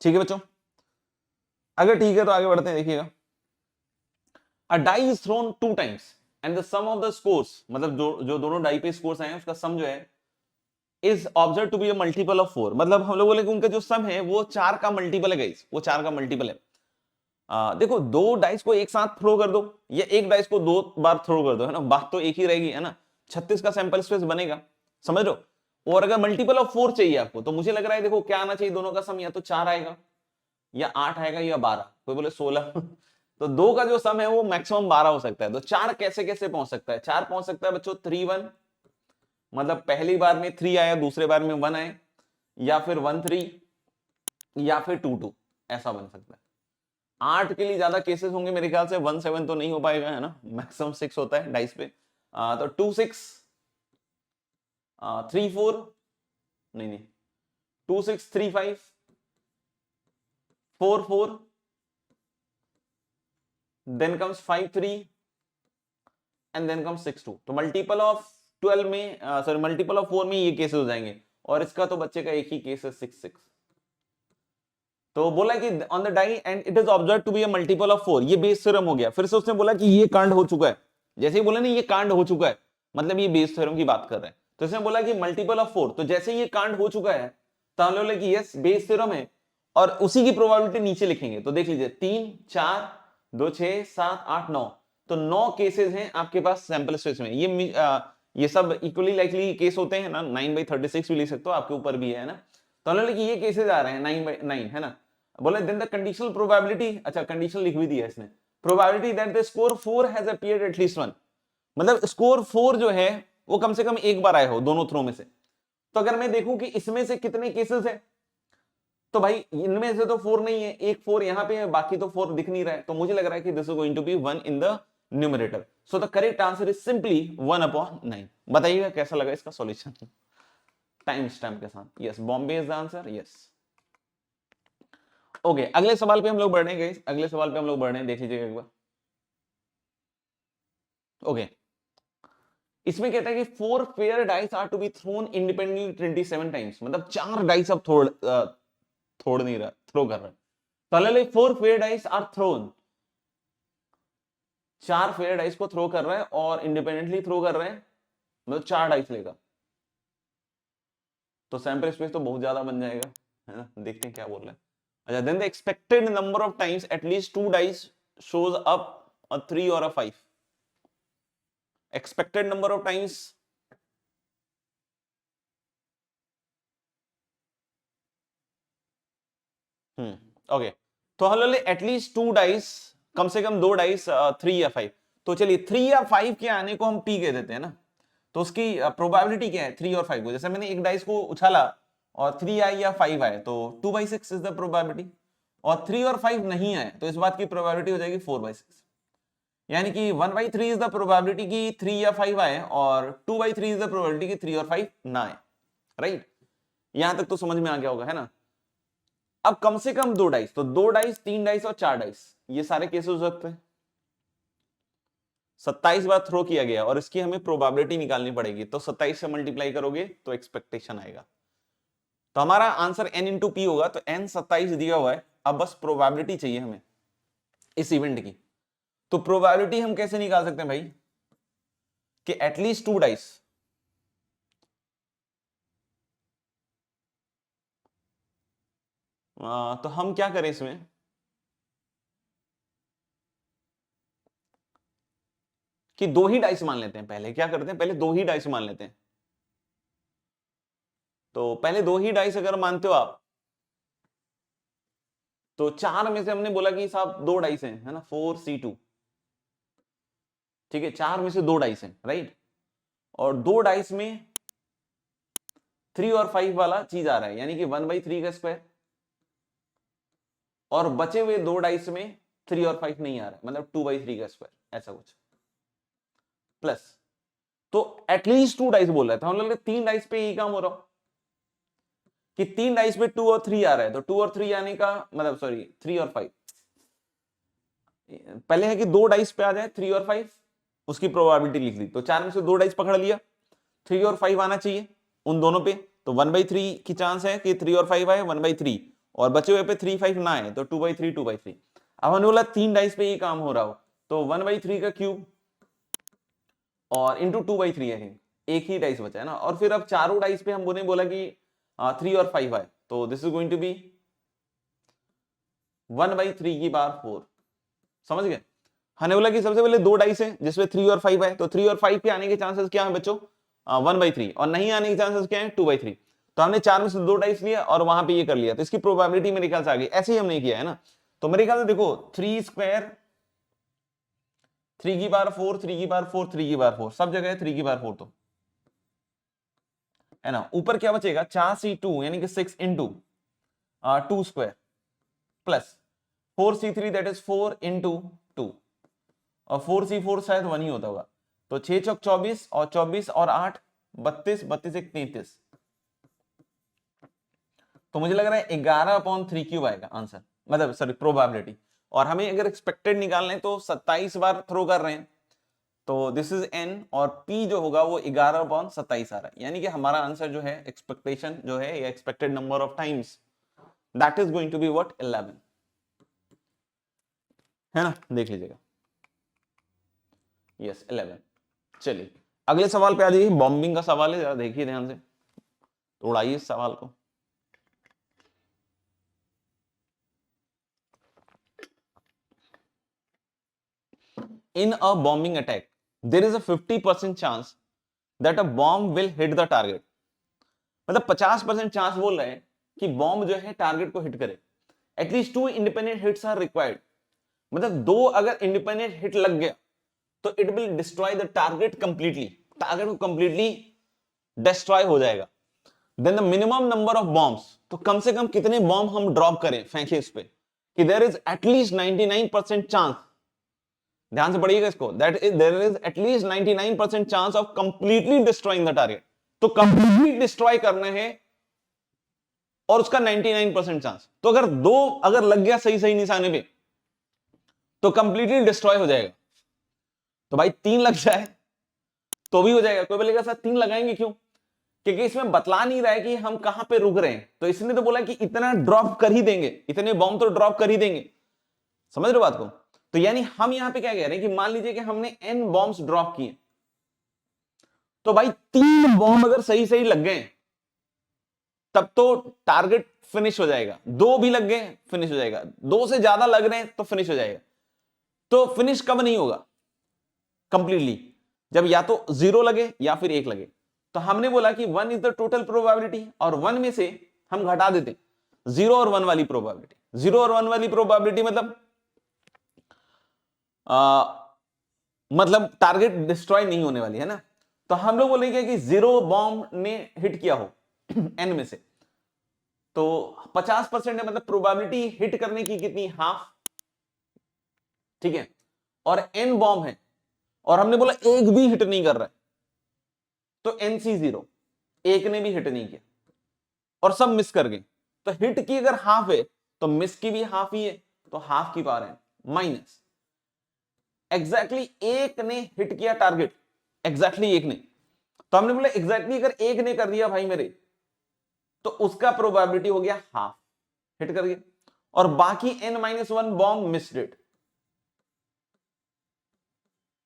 ठीक है बच्चों, अगर ठीक है तो आगे बढ़ते हैं। देखिएगा, a die is thrown 2 times and the sum of the scores, मतलब जो दोनों डाई पे स्कोर्स आए हैं उसका सम जो है is observe to be a multiple of 4। मतलब हम लोग बोले कि उनका जो सम है वो 4 का मल्टीपल है गाइस, वो 4 का मल्टीपल है। देखो, दो डाइस को एक साथ थ्रो कर दो या एक डाइस को 2 बार थ्रो कर दो, है ना, बात तो एक ही रहेगी, है ना। 36 का सैंपल स्पेस बनेगा, समझ लो। और अगर मल्टीपल ऑफ 4 चाहिए आपको, तो मुझे लग रहा है देखो क्या आना चाहिए दोनों का सम, या तो 4 आएगा या 8 आएगा या 12, कोई बोले 16 तो दो का जो सम है वो मैक्सिमम 12 हो सकता है। तो 4 कैसे कैसे पहुंच सकता है? 4 पहुंच सकता है बच्चों 3 1, मतलब पहली बार में 3 आया, दूसरे बार में 1 आए, या फिर 1 3, या फिर 2 2, ऐसा बन सकता है। 8 के लिए ज्यादा केसेस होंगे मेरे ख्याल से, 1 7 तो नहीं हो पाएगा, है ना, मैक्सिमम 6 होता है डाइस पे। तो 2 6 3 4, नहीं नहीं, 2 6 3 5, 4 4, then comes 5 3 and then comes 6 2। तो मल्टीपल ऑफ 12 में सॉरी मल्टीपल ऑफ 4 में ये केसेस हो जाएंगे, और इसका तो बच्चे का एक ही केस है 6 6। तो बोला कि on the die and it is observe to be a multiple of 4, ये बेस थ्योरम हो गया। फिर से उसने बोला कि ये कांड हो चुका है, जैसे ही बोला ना ये कांड हो चुका है, मतलब ये बेस थ्योरम की बात कर रहे हैं। तो इसने बोला कि मल्टीपल ऑफ 4, तो जैसे ये कांड हो चुका है तो हम बोले कि यस बेस थ्योरम है, और उसी की प्रोबेबिलिटी नीचे लिखेंगे। तो देख लीजिए 3 4 2 6 7 8 9, तो 9 केसेस हैं आपके पास सैंपल स्पेस में। ये सब इक्वली लाइकली केस होते हैं ना, 9/36 भी लिख सकते हो, आपके ऊपर भी है ना। तो हम बोले कि ये केसेस आ रहे हैं 9/9 है ना। बोले देन द कंडीशनल प्रोबेबिलिटी, अच्छा कंडीशनल लिख भी दिया इसने, probability that the score 4 has appeared at least one, मतलब स्कोर 4 जो है वो कम से कम एक बार आए हो दोनों थ्रो में से। तो अगर मैं देखूं कि इसमें से कितने केसेस है, तो भाई इनमें से तो 4 नहीं है, एक 4 यहां पे है, बाकी तो 4 दिख नहीं रहा है, तो मुझे लग रहा है कि this is going to be 1 in the numerator. So the correct answer is simply 1/9। बताइएगा कैसा लगा इसका सॉल्यूशन टाइम स्टैम्प के साथ। Yes, Bombay is the answer. Yes, okay, अगले सवाल पे हम लोग बढ़ रहे हैं, अगले सवाल पे हम लोग बढ़ रहे हैं, देख लीजिएगा एक बार। ओके, इसमें कहता है कि 4 pair dice are to be thrown independently 27 times, मतलब 4 डाइस अब थोड़ नहीं रहा, थ्रो कर रहा है। पहले 4 pair dice are thrown, 4 fair dice को थ्रो कर रहा है और इंडिपेंडेंटली थ्रो कर रहे हैं, मतलब 4 डाइस लेगा, तो सैंपल स्पेस तो बहुत ज्यादा बन जाएगा, है ना। देखते हैं क्या बोल रहा है। अच्छा, then the expected number of times at least 2 dice shows up a 3 और a 5। Expected number of times, okay, तो हम ले एटलीस्ट 2 डाइस, कम से कम 2 डाइस 3 या 5। तो चलिए 3 या 5 के आने को हम पी कह देते हैं ना, तो उसकी प्रोबेबिलिटी क्या है 3 और 5 को, जैसे मैंने एक डाइस को उछाला और 3 आए या 5 आए, तो 2/6 इज द प्रोबेबिलिटी, और 3 और 5 नहीं आए तो इस बात की प्रोबेबिलिटी हो जाएगी 4/6, यानी कि 1/3 इज द प्रोबेबिलिटी की 3 या 5 आए, और 2/3 इज द प्रोबेबिलिटी की 3 और 5 ना आए। राइट, यहां तक तो समझ में आ गया होगा, है ना। अब कम से कम 2 डाइस, तो 2 डाइस 3 डाइस और 4 डाइस, ये सारे केसेस हो सकते हैं। 27 बार थ्रो किया गया और इसकी हमें प्रोबेबिलिटी निकालनी पड़ेगी, तो 27 से मल्टीप्लाई करोगे तो एक्सपेक्टेशन आएगा। तो हमारा आंसर n इंटू पी होगा, तो n 27 दिया हुआ है, अब बस प्रोबेबिलिटी चाहिए हमें इस इवेंट की। तो प्रोबेबिलिटी हम कैसे निकाल सकते हैं भाई, कि एटलीस्ट 2 डाइस, तो हम क्या करें इसमें, कि 2 ही डाइस मान लेते हैं। पहले क्या करते हैं, पहले 2 ही डाइस मान लेते हैं। तो पहले 2 ही डाइस अगर मानते हो आप, तो 4 में से हमने बोला कि साहब 2 डाइस हैं, है ना, 4C2, ठीक है, 4 में से 2 डाइस हैं, राइट, और 2 डाइस में 3 और 5 वाला चीज आ रहा है, यानी कि 1/3 का स्क्वायर, और बचे हुए 2 डाइस में 3 और 5 नहीं आ रहा है, मतलब 2/3 का स्क्वायर, ऐसा कुछ, प्लस, तो एटलीस्ट 2 डाइस बोल रहा है, तो हम लोग 3 डाइस पे यही काम हो रहा हो कि 3 डाइस पे 2 और 3 आ रहा है, तो 2 और 3 आने का मतलब, सॉरी 3 और 5, पहले है कि 2 डाइस पे आ जाए 3 और 5, उसकी प्रोबेबिलिटी लिख ली, तो 4 में से 2 डाइस पकड़ लिया, 3 और 5 आना चाहिए उन दोनों पे, तो 1/3 की चांस है कि 3 और 5 आए, 1/3, और बचे हुए पे 3 5 ना आए, तो 2/3 2/3। अब हमने बोला 3 डाइस पे ये काम हो रहा हो, तो 1/3 का क्यूब और इंटू 2/3 है, एक ही डाइस बचा है ना, और फिर अब चारों डाइस पे हम बोला कि 3 और 5 आए, तो this is going to be 1/3 की पावर 4। समझ गए, हमने बोला कि सबसे पहले 2 डाइस है जिसमें 3 और 5 आए, तो 3 और 5 के आने के चांसेस क्या है बच्चों, 1/3, और नहीं आने के चांसेस क्या है 2/3। तो हमने 4 में से 2 डाइस लिया और वहां पे ये कर लिया, तो इसकी प्रोबेबिलिटी मेरे ख्याल से आ गई। ऐसे ही हमने किया है ना, तो मेरे ख्याल से देखो 3 स्क्वायर, 3 की पावर 4, 3 की पावर 4, 3 की पावर 4, सब जगह है 3 की पावर 4, तो है ना। ऊपर क्या बचेगा 4C2 यानी कि 6 into 2 square, plus 4C3 that is 4 into 2, और 4C4 शायद 1 ही होता होगा, तो 6 चौक 24, और 24 और 8 32, 32 एक 33, तो मुझे लग रहा है 11/3³ आएगा आंसर, मतलब सॉरी प्रोबेबिलिटी। और हमें अगर एक्सपेक्टेड निकालना है तो 27 बार थ्रो कर रहे हैं, तो दिस इज n, और p जो होगा वो 11/27 आ रहा है, यानी कि हमारा आंसर जो है एक्सपेक्टेशन जो है या expected number of times that is going to be what 11, है ना, देख लीजिएगा, यस 11। चलिए अगले सवाल पे आ जाइए, बॉम्बिंग का सवाल है, जरा देखिए ध्यान से, तो उड़ाइए इस सवाल को। In a bombing attack, there is a 50% chance that a bomb will hit the target. मतलब 50% चांस बोल रहे हैं कि बॉम्ब जो है टारगेट को हिट करे। At least 2 independent hits are required, मतलब 2 अगर इंडिपेंडेंट हिट लग गया तो it will destroy the target completely, target को कंप्लीटली डिस्ट्रॉय हो जाएगा। Then the minimum number of bombs, तो कम से कम कितने बॉम्ब हम ड्रॉप करें, फेंके इस पे, कि देयर इज एटलीस्ट 99% चांस, ध्यान से पढ़िएगा इसको, that is there is at least 99% chance of completely destroying the target. तो कंप्लीटली डिस्ट्रॉय करना है और उसका 99% चांस, तो अगर 2 अगर लग गया सही सही निशाने पे तो कंप्लीटली डिस्ट्रॉय हो जाएगा। तो भाई 3 लग जाए तो भी हो जाएगा। कोई बोलेगा सर 3 लगाएंगे क्यों, क्योंकि इसमें बतला नहीं रहा है कि हम कहां पे रुक रहे हैं, तो इसने तो बोला कि इतना ड्रॉप कर ही देंगे, इतने बॉम्ब तो ड्रॉप कर ही देंगे, समझ रहे हो बात को। तो यानी हम यहां पे क्या कह रहे हैं कि मान लीजिए कि हमने n बॉम्ब्स ड्रॉप किए, तो भाई 3 बॉम्ब अगर सही सही लग गए तब तो टारगेट फिनिश हो जाएगा, 2 भी लग गए फिनिश हो जाएगा, 2 से ज्यादा लग रहे हैं तो फिनिश हो जाएगा। तो फिनिश कब नहीं होगा कंप्लीटली, जब या तो 0 लगे या फिर 1 लगे। तो हमने बोला कि 1 इज द टोटल प्रोबेबिलिटी, और 1 में से हम घटा देते 0 और 1 वाली प्रोबेबिलिटी। 0 और 1 वाली प्रोबेबिलिटी मतलब टारगेट डिस्ट्रॉय नहीं होने वाली है ना। तो हम लोग बोलेंगे कि 0 बॉम्ब ने हिट किया हो n में से, तो 50% है, मतलब प्रोबेबिलिटी हिट करने की कितनी, हाफ, ठीक है। और n बॉम्ब है और हमने बोला एक भी हिट नहीं कर रहा है, तो NC0, एक ने भी हिट नहीं किया और सब मिस कर गए। तो हिट की अगर हाफ है तो मिस की भी हाफ ही है, तो हाफ की पावर है माइनस एग्जैक्टली एक ने हिट किया टारगेट, एग्जैक्टली एक ने, तो हमने बोला एग्जैक्टली अगर एक ने कर दिया भाई मेरे, तो उसका प्रोबेबिलिटी हो गया हाफ, हिट कर गया, और बाकी n-1 बॉम्ब मिस्ड इट।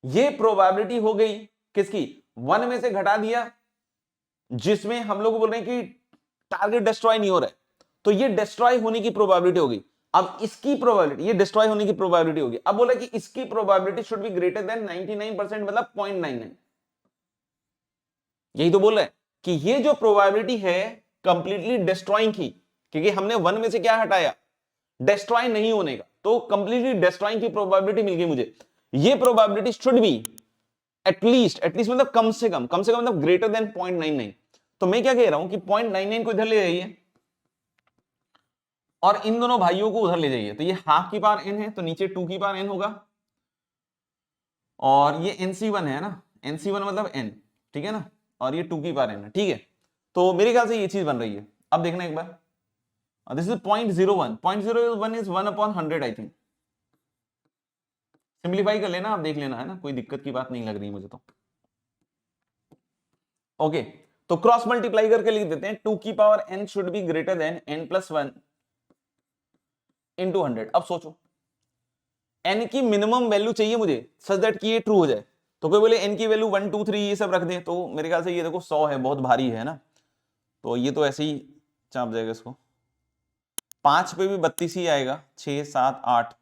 ये प्रोबेबिलिटी हो गई किसकी, 1 में से घटा दिया जिसमें हम लोग बोल रहे हैं कि टारगेट डिस्ट्रॉय नहीं हो रहा है, तो ये डिस्ट्रॉय होने की प्रोबेबिलिटी होगी। अब इसकी प्रोबेबिलिटी, ये डिस्ट्रॉय होने की प्रोबेबिलिटी होगी, अब बोला कि इसकी probability should be greater than 99%, मतलब 0.99। यही तो बोल रहे हैं कि ये जो प्रोबेबिलिटी है कंप्लीटली डिस्ट्रॉइंग की, क्योंकि हमने 1 में से क्या हटाया, डिस्ट्रॉय नहीं होने का, तो कंप्लीटली डिस्ट्रॉइंग की प्रोबेबिलिटी मिल गई मुझे। ये प्रोबेबिलिटी शुड बी एटलीस्ट मतलब कम से कम मतलब ग्रेटर देन 0.99। तो मैं क्या कह रहा हूं कि 0.99 को इधर ले जाइए और इन दोनों भाइयों को उधर ले जाइए, तो ये हाफ की पावर n है, तो नीचे 2 की पावर n होगा, और ये NC1 है ना, NC1 मतलब n, ठीक है ना, और ये 2 की पावर n है, ठीक है। तो मेरे ख्याल से ये चीज बन रही है। अब देखना एक बार, this is 0.01 is 1/100 I think. Simplify कर लेना, आप देख लेना, है ना, कोई दिक्कत की बात नहीं लग रही मुझे तो। ओके, तो क्रॉस मल्टीप्लाई करके लिख देते हैं, 2 की power n should be greater than n+1 into 100। अब सोचो n की मिनिमम वैल्यू चाहिए मुझे सच दैट कि ये ट्रू हो जाए। तो कोई बोले n की वैल्यू 1 2 3 ये सब रख दें, तो मेरे ख्याल से ये देखो 100 है, बहुत भारी है ना, तो ये तो ऐसे ही चाप जाएगा इसको। 5 पे भी 32 ही आएगा, 6 7 8,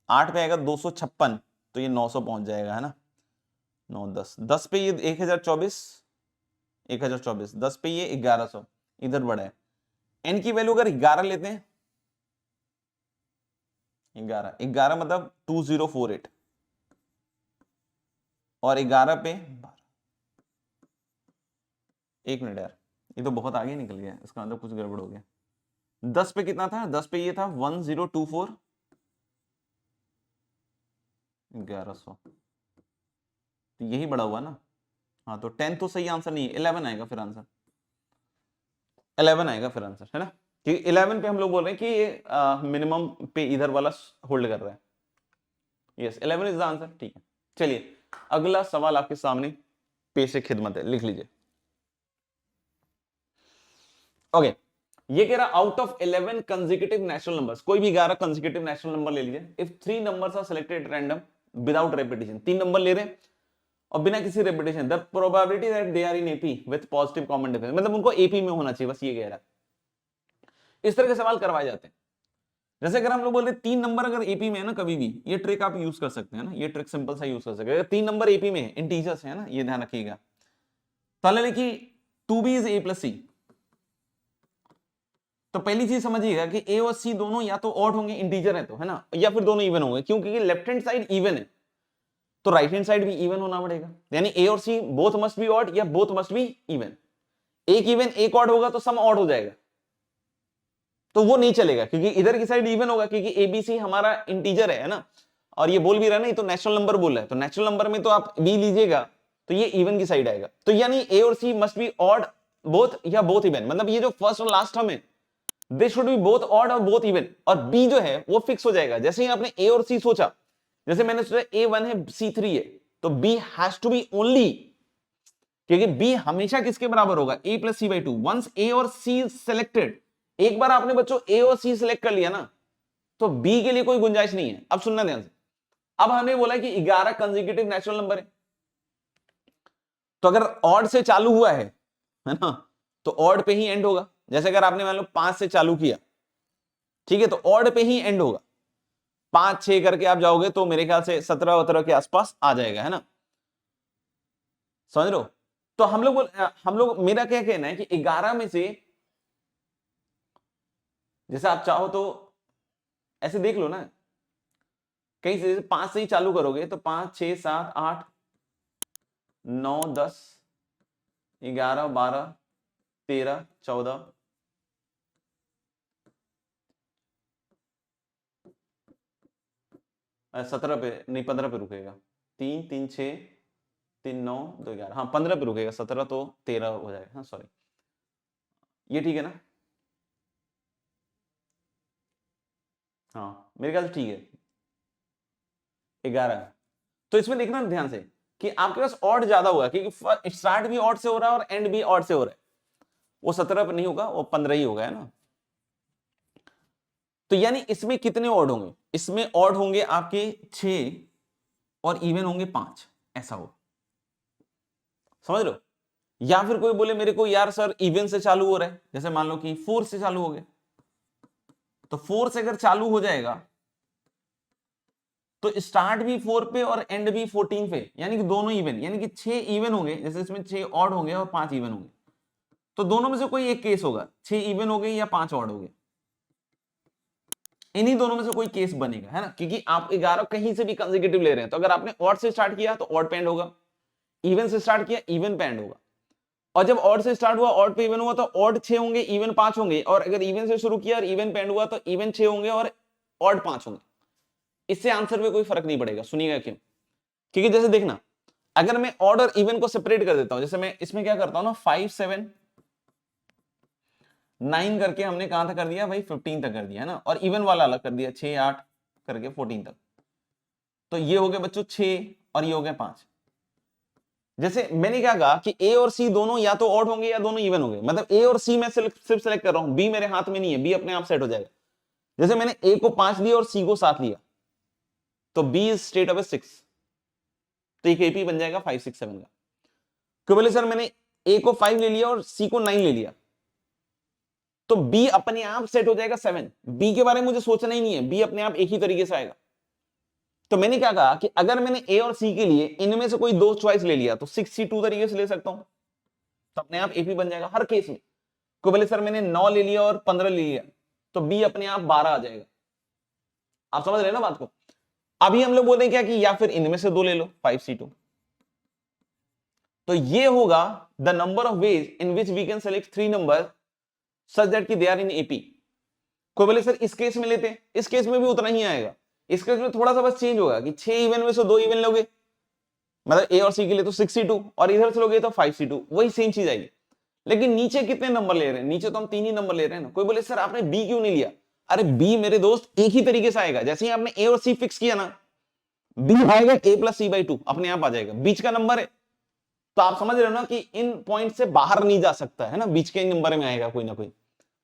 8 पे आएगा 256, तो ये 900 पहुंच जाएगा, है ना, 9 10 10 पे ये 1024, 10 पे ये 1100, इधर बढ़ा है। n की वैल्यू अगर 11 लेते हैं, 11 मतलब 2048, और 11 पे 1 मिनट यार, ये तो बहुत आगे निकल गया, इसका मतलब कुछ गड़बड़ हो गया। 10 पे कितना था, 10 पे ये था 1024, 1100, तो यही बड़ा हुआ ना, हाँ तो 10 तो सही आंसर नहीं है, 11 आएगा फिर आंसर, 11 आएगा फिर आंसर, है ना, क्योंकि 11 पे हम लोग बोल रहे हैं कि ये मिनिमम पे इधर वाला होल्ड कर रहा है। यस 11 इज द आंसर, ठीक है। चलिए अगला सवाल आपके सामने पेश खिदमत है, लिख लीजिए। ओके ये कह रहा out of 11 consecutive natural numbers, कोई भी 11 कंसेक्यूटिव नेचुरल नंबर ले लीजिए, if 3 numbers are selected random without repetition, 3 number ले रहे हैं और बिना किसी repetition, the probability that they are in AP with positive common difference, मतलब उनको एपी में होना चाहिए, बस ये कह रहा है। इस तरह के सवाल करवाए जाते हैं। जैसे अगर हम लोग बोलते 3 नंबर अगर एपी में है ना, कभी भी ये ट्रिक आप यूज कर सकते हैं ना, ये ट्रिक सिंपल सा यूज कर सकते हैं। अगर 3 नंबर एपी में है, इंटीजर्स है ना, ये ध्यान रखिएगा, तो कि 2b इज a प्लस सी, तो पहली चीज समझिएगा कि ए और सी दोनों या तो ऑड होंगे, इंटीजर है तो, है ना, या फिर दोनों इवन होंगे, क्योंकि लेफ्ट हैंड साइड इवन है तो राइट हैंड साइड भी इवन होना पड़ेगा, यानी ए और C both must be odd या बोथ मस्ट बी इवन। एक इवन एक ऑड होगा तो सम ऑड हो जाएगा, तो वो नहीं चलेगा, क्योंकि इधर की साइड इवन होगा, क्योंकि एबीसी हमारा इंटीजर है ना, और ये बोल भी रहा है ना, तो नेचुरल नंबर बोल रहा है, तो नेचुरल नंबर में तो आप बी लीजिएगा तो ये इवन की साइड आएगा, तो यानी ए और सी मस्ट बी ऑड बोथ या बोथ इवन, मतलब ये जो फर्स्ट और लास्ट टर्म है they should be both odd और बोथ इवन, और बी जो है वो फिक्स हो जाएगा। जैसे ही आपने ए और सी सोचा, जैसे मैंने सोचा A1 है C3 है, तो B has to be only, क्योंकि B हमेशा किसके बराबर होगा, A plus C by two. Once A और C सिलेक्टेड, एक बार आपने बच्चों A और C सिलेक्ट कर लिया ना, तो B के लिए कोई गुंजाइश नहीं है। अब सुनना ध्यान से, अब हमने बोला कि 11 कंसेक्यूटिव नेचुरल नंबर है, तो अगर ऑड से चालू हुआ है ना, तो ऑड पे ही एंड होगा। जैसे अगर आपने मान लो 5 से चालू किया, ठीक है, तो ऑड पे ही एंड होगा, 5 6 करके आप जाओगे तो मेरे ख्याल से 17 17 के आसपास आ जाएगा, है ना, समझ रहे हो। तो हम लोग मेरा क्या कहना है कि 11 में से, जैसे आप चाहो तो ऐसे देख लो ना, कहीं से 5 से ही चालू करोगे तो 5 6 7 8 9 10 11 12 13 14 17 पे नहीं, 15 पे रुकेगा, 3 3 6 3 9 2 11, हाँ 15 पे रुकेगा, 17 तो 13 हो जाएगा, हाँ सॉरी, ये ठीक है ना, हाँ मेरे ख्याल से ठीक है, 11। तो इसमें देखना ध्यान से कि आपके पास ऑड ज्यादा हुआ, क्योंकि स्टार्ट भी ऑड से हो रहा है और एंड भी ऑड से हो रहा है, वो 17 पे नहीं होगा, वो 15 ही होगा, है ना। तो यानी इसमें कितने ऑड होंगे, इसमें ऑड होंगे आपके 6 और इवन होंगे 5, ऐसा हो, समझ लो। या फिर कोई बोले मेरे को यार सर इवन से चालू हो रहा है, जैसे मान लो कि 4 से चालू हो गए, तो 4 से अगर चालू हो जाएगा तो स्टार्ट भी 4 पे और एंड भी 14 पे, यानी कि दोनों इवन, यानी कि 6 इवन होंगे, जैसे इसमें 6 ऑड होंगे और 5 इवन होंगे, तो दोनों में से कोई एक केस होगा, 6 इवन हो गए या 5 ऑड हो गए, इन्हीं दोनों में से कोई केस बनेगा, है ना, क्योंकि आप 11 कहीं से भी कंसेक्यूटिव ले रहे हैं, तो अगर आपने ऑड से स्टार्ट किया तो ऑड पे एंड होगा, इवन से स्टार्ट किया इवन पे एंड होगा, और जब ऑड से स्टार्ट हुआ ऑड पे इवन हुआ तो ऑड 6 होंगे इवन 5 होंगे, और अगर इवन से शुरू किया और इवन पे एंड हुआ तो इवन 6 होंगे और ऑड 5 होंगे। इससे आंसर में कोई फर्क नहीं पड़ेगा, सुनिएगा क्यों, क्योंकि जैसे देखना, अगर मैं ऑड और इवन को सेपरेट कर देता हूं, जैसे मैं इसमें क्या करता हूं ना, 5 7 9 करके हमने कहां तक कर दिया भाई, 15 तक कर दिया, है ना, और इवन वाला अलग कर दिया 6 8 करके 14 तक, तो ये हो गए बच्चों 6 और ये हो गए 5। जैसे मैंने क्या कहा कि ए और सी दोनों या तो ऑड होंगे या दोनों इवन होंगे, मतलब ए और सी मैं सिर्फ सेलेक्ट कर रहा हूं, बी मेरे हाथ में नहीं है, बी अपने आप सेट हो जाएगा। जैसे मैंने ए को 5 लिया और सी को 7 लिया, तो बी इज स्टेट ऑफ 6, तो एक एपी बन जाएगा 5 6 7 का। क्यों बोले सर मैंने ए को 5 ले लिया और सी को 9 ले लिया, तो बी अपने आप सेट हो जाएगा 7, बी के बारे में मुझे सोचना ही नहीं है, बी अपने आप एक ही तरीके से आएगा। तो मैंने क्या कहा कि अगर मैंने ए और सी के लिए इनमें से कोई दो चॉइस ले लिया तो 62 तरीके से ले सकता हूं, तो अपने आप एपी बन जाएगा हर केस में। को बोले सर मैंने 9 ले लिया और 15 ले लिया, तो बी अपने आप 12 आ जाएगा। आप समझ रहे हैं ना बात को। अभी हम लोग बोलते हैं क्या कि या फिर इनमें से दो ले लो 5C2, तो ये होगा the number of ways in which we can select 3 number such that कि दे आर इन एपी। को बोले सर इस केस में लेते हैं, इस केस में भी उतना ही आएगा, इस केस में थोड़ा सा बस चेंज होगा कि 6 इवन में से 2 इवन लोगे, मतलब ए और सी के लिए तो 62 और इधर से लोगे तो 5c2, वही सेम चीज आएगी। लेकिन नीचे कितने नंबर ले रहे हैं? नीचे तो हम 3 ही नंबर ले रहे हैं ना। कोई बोले सर आपने बी क्यों नहीं लिया? अरे बी मेरे दोस्त एक ही तरीके से आएगा, जैसे ही आपने ए और सी फिक्स किया ना, बी आएगा a+c/2, अपने आप आ जाएगा, बीच का नंबर है। तो आप समझ रहे हो ना कि इन पॉइंट से बाहर नहीं जा सकता है ना, बीच के नंबर में आएगा कोई ना कोई।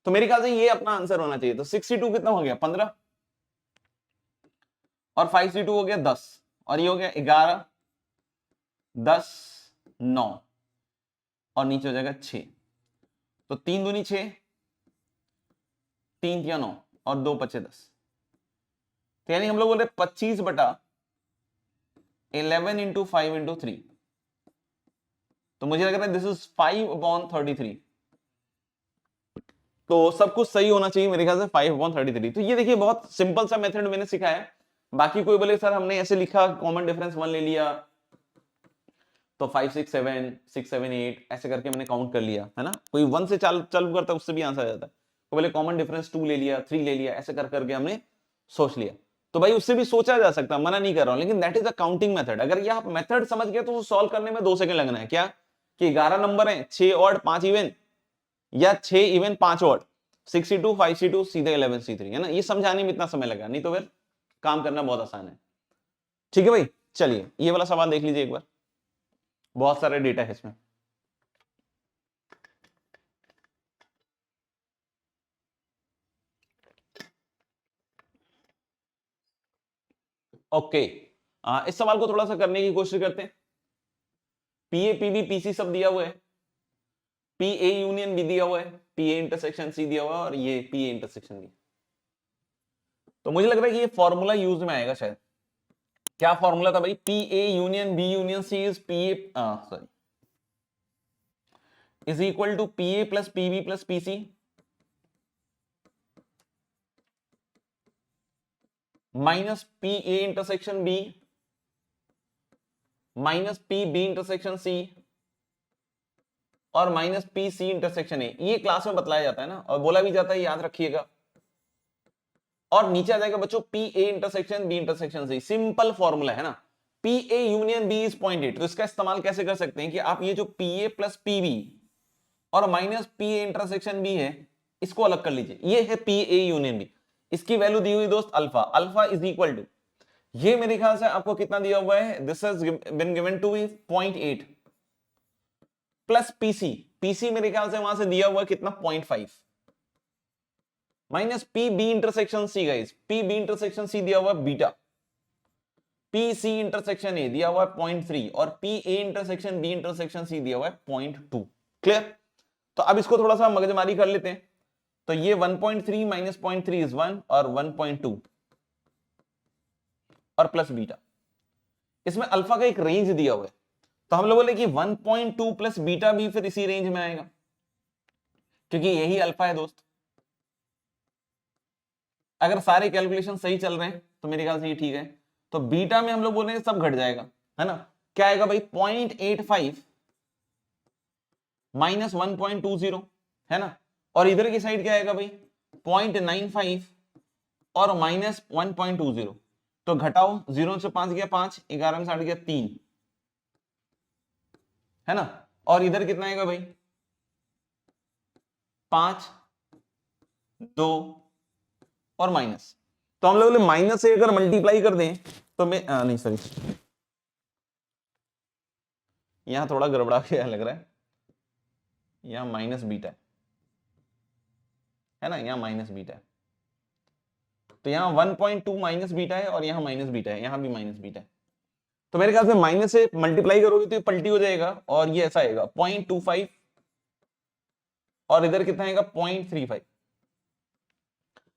तो मेरे ख्याल से ये अपना आंसर होना चाहिए। तो 62 कितना हो गया? 15, और 5c2 हो गया 10, और ये हो गया 11, 10, 9, और नीचे हो जाएगा 6। तो 3 दूनी 6, 3 या 9, और 2 बचे 10। तो यानी हम लोग बोल रहे 25/11 इंटू 5 इंटू 3। तो मुझे लग रहा है दिस इज 5/33। तो सब कुछ सही होना चाहिए मेरे ख्याल से, 5/33। तो ये देखिए बहुत सिंपल सा मेथड मैंने सिखाया है। बाकी कोई बोले सर हमने ऐसे लिखा, कॉमन डिफरेंस 1 ले लिया, तो 5 6 7 6 7 8 ऐसे करके मैंने काउंट कर लिया, है ना। कोई 1 से चालू करता है, उससे भी आंसर आ जाता है। तो बोले कॉमन डिफरेंस 2 ले लिया, 3 ले लिया, ऐसे कर करके हमने सोच लिया। तो भाई उससे भी सोचा जा सकता है, मना नहीं कर रहा हूं, लेकिन that is a counting method. अगर ये आप मेथड समझ गए तो सॉल्व करने में 2 सेकंड लगना है। क्या कि 11 नंबर है, 6 ऑड 5 इवन, या 6 इवन 5 ऑड, 62 5c2 सीधे 11c3, है ना। ये समझाने में इतना समय लगा, नहीं तो फिर काम करना बहुत आसान है। ठीक है भाई, चलिए ये वाला सवाल देख लीजिए एक बार, बहुत सारे डेटा है इसमें। ओके, इस सवाल को थोड़ा सा करने की कोशिश करते हैं। पीए पीबी पीसी सब दिया हुआ है, पी ए यूनियन बी दिया हुआ है, पी ए इंटरसेक्शन सी दिया हुआ है, और ये पी ए इंटरसेक्शन बी। तो मुझे लग रहा है कि ये फॉर्मूला यूज में आएगा शायद। क्या फॉर्मूला था भाई? P A union B union C is P A, sorry, is equal to P A plus PB plus PC minus P A intersection B minus P B intersection C और minus P C intersection A. ये class में बतलाया जाता है ना, और बोला भी जाता है, याद रखिएगा। और नीचे आ जाएगा बच्चों P A intersection B intersection C. Simple formula है ना, P A union B is 0.8। तो इसका इस्तेमाल कैसे कर सकते हैं कि आप ये जो P A plus P B और minus P A intersection B है, इसको अलग कर लीजिए। ये है पी ए यूनियन बी, इसकी वैल्यू दी हुई दोस्त alpha. Alpha is equal to, ये मेरे ख्याल से आपको कितना दिया हुआ है, this has been given to be 0.8 plus PC. PC मेरे ख्याल से वहां से दिया हुआ है कितना, 0.5 minus P B intersection C. Guys P B intersection C दिया हुआ है बीटा, पी सी इंटरसेक्शन ए दिया हुआ है 0.3, और P A intersection B intersection C दिया हुआ है 0.2। क्लियर? तो अब इसको थोड़ा सा मगजमारी कर लेते हैं। तो ये 1.3 माइनस 0.3 इज 1, और 1.2 और प्लस बीटा। इसमें अल्फा का एक रेंज दिया हुआ है, तो हम लोग बोले कि 1.2 प्लस बीटा भी फिर इसी रेंज में आएगा, क्योंकि यही अल्फा है दोस्त। अगर सारे कैलकुलेशन सही चल रहे हैं तो मेरे ख्याल से ये ठीक है। तो बीटा में हम लोग बोल रहे हैं सब घट जाएगा, है ना। क्या आएगा भाई? 0.85 माइनस 1.20, है ना। और इधर की साइड क्या आएगा भाई? 0.95 और माइनस 1.20। तो घटाओ, 0 से 5 गया 5, 11 में 60 गया 3, है ना। और इधर कितना आएगा भाई? 5, 2 और माइनस। तो हम लोग माइनस से अगर मल्टीप्लाई कर दें तो मैं नहीं सॉरी, यहां थोड़ा गड़बड़ा गया लग रहा है। यहां माइनस बीटा है ना, यहां माइनस बीटा है। तो यहां 1.2 माइनस बीटा है, और यहां माइनस बीटा है, यहां भी माइनस बीटा है। तो मेरे ख्याल से माइनस से मल्टीप्लाई करोगे तो ये पलटी हो जाएगा, और ये ऐसा आएगा 0.25, और इधर कितना आएगा? 0.35।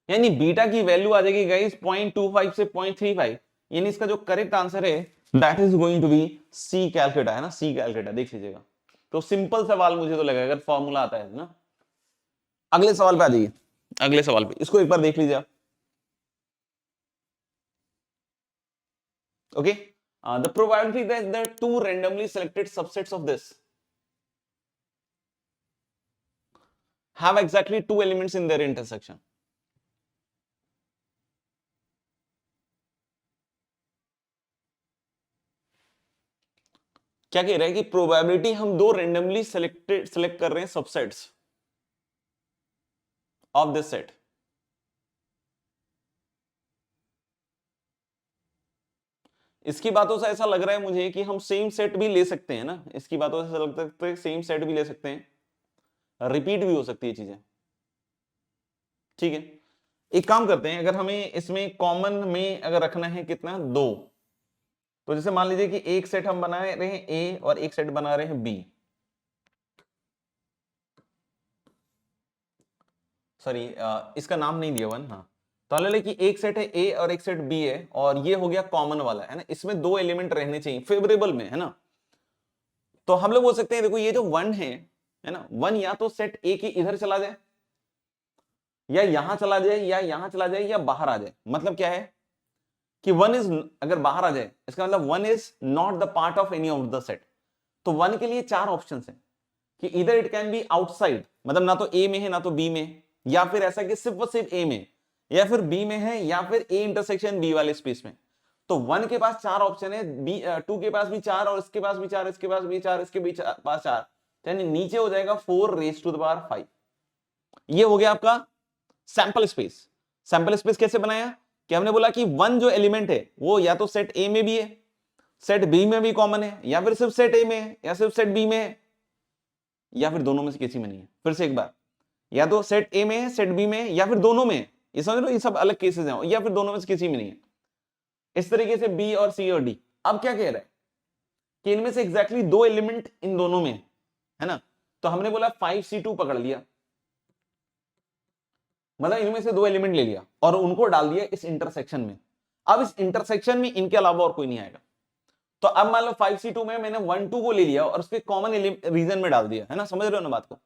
यानी बीटा की वैल्यू आ जाएगी गाइस 0.25 से 0.35। यानी इसका जो करेक्ट आंसर है that is going to be C calculator, है ना, सी कैलकुलेटा। देख लीजिएगा, तो सिंपल सवाल मुझे तो लगा, अगर फॉर्मूला आता है ना। अगले सवाल पे आ जाइए, अगले सवाल पे इसको एक बार देख लीजिए आप। Okay, the probability that the two randomly selected subsets of this have exactly two elements in their intersection. क्या कह रहा है कि प्रोबेबिलिटी हम दो रेंडमली सेलेक्ट कर रहे हैं सबसेट्स ऑफ दिस सेट। इसकी बातों से ऐसा लग रहा है मुझे कि हम सेम सेट भी ले सकते हैं ना, इसकी बातों से ऐसा लगता है सेम सेट भी ले सकते हैं, रिपीट भी हो सकती है चीजें। ठीक है, एक काम करते हैं, अगर हमें इसमें कॉमन में अगर रखना है कितना, दो, तो जैसे मान लीजिए कि एक सेट हम बना रहे हैं ए और एक सेट बना रहे हैं बी, सॉरी इसका नाम नहीं दिया वन, हाँ, तो मान लीजिए कि एक सेट है ए और एक सेट बी है और ये हो गया कॉमन वाला है ना, इसमें दो एलिमेंट रहने चाहिए फेवरेबल में, है ना। तो हम लोग बोल सकते हैं देखो ये जो वन है ना, वन या तो सेट ए के इधर चला जाए या यहां चला जाए या यहां चला जाए या बाहर आ जाए। मतलब क्या है कि वन इज, अगर बाहर आ जाए इसका मतलब one is not the part of any of the set. तो वन के लिए चार ऑप्शंस हैं कि इधर इट कैन बी आउटसाइड, मतलब ना तो ए में है ना तो बी में, या फिर ऐसा कि सिर्फ और सिर्फ ए में, या फिर बी में है, या फिर ए इंटरसेक्शन बी वाले स्पेस में। तो वन के पास चार ऑप्शन है, बी टू के पास भी चार, और इसके पास भी चार, इसके पास भी चार, इसके भी पास चार, यानी नीचे हो जाएगा 4 रेज टू द पावर 5। ये हो गया आपका सैंपल स्पेस। सैंपल स्पेस कैसे बनाया कि हमने बोला कि वन जो एलिमेंट है वो या तो सेट ए में भी है, सेट बी में भी कॉमन है, या फिर सिर्फ सेट ए में है, या सिर्फ सेट बी में है, या फिर दोनों में से किसी में नहीं है। फिर से एक बार, या तो सेट ए में है, सेट बी में है, या फिर दोनों में है। ये समझ लो, ये सब अलग केसेस हैं, या फिर दोनों में से किसी में नहीं है। इस तरीके से बी और सी और डी। अब क्या कह रहा है कि इनमें से एग्जैक्टली दो एलिमेंट इन दोनों में है ना, तो हमने बोला 5C2 पकड़ लिया, मतलब इनमें से दो एलिमेंट ले लिया और उनको डाल दिया इस इंटरसेक्शन में। अब इस इंटरसेक्शन में इनके अलावा और कोई नहीं आएगा। तो अब मान लो 5C2 में मैंने 1 2 को ले लिया और उसके कॉमन रीजन में डाल दिया, है ना, समझ रहे हो ना बात को।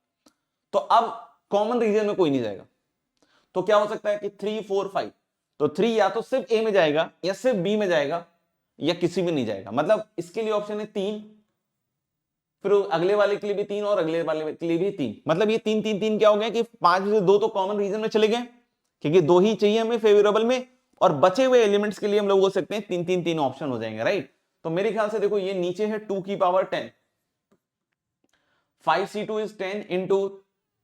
तो अब कॉमन रीजन में कोई नहीं जाएगा। तो क्या हो सकता है कि 3 4 5, तो 3 या तो सिर्फ ए में जाएगा या सिर्फ बी में जाएगा या किसी में नहीं जाएगा। मतलब इसके लिए ऑप्शन है 3, फिर अगले वाले के लिए भी 3 और अगले वाले के लिए भी 3। मतलब ये 3 3 3 क्या हो गया कि 5 में से 2 तो कॉमन रीजन में चले गए क्योंकि 2 ही चाहिए हमें फेवरेबल में, और बचे हुए एलिमेंट्स के लिए हम लोग बोल सकते हैं 3 3 3 ऑप्शन हो जाएंगे, राइट। तो मेरे ख्याल से देखो ये नीचे है 2 की पावर 10, 5C2 इज 10 इंटू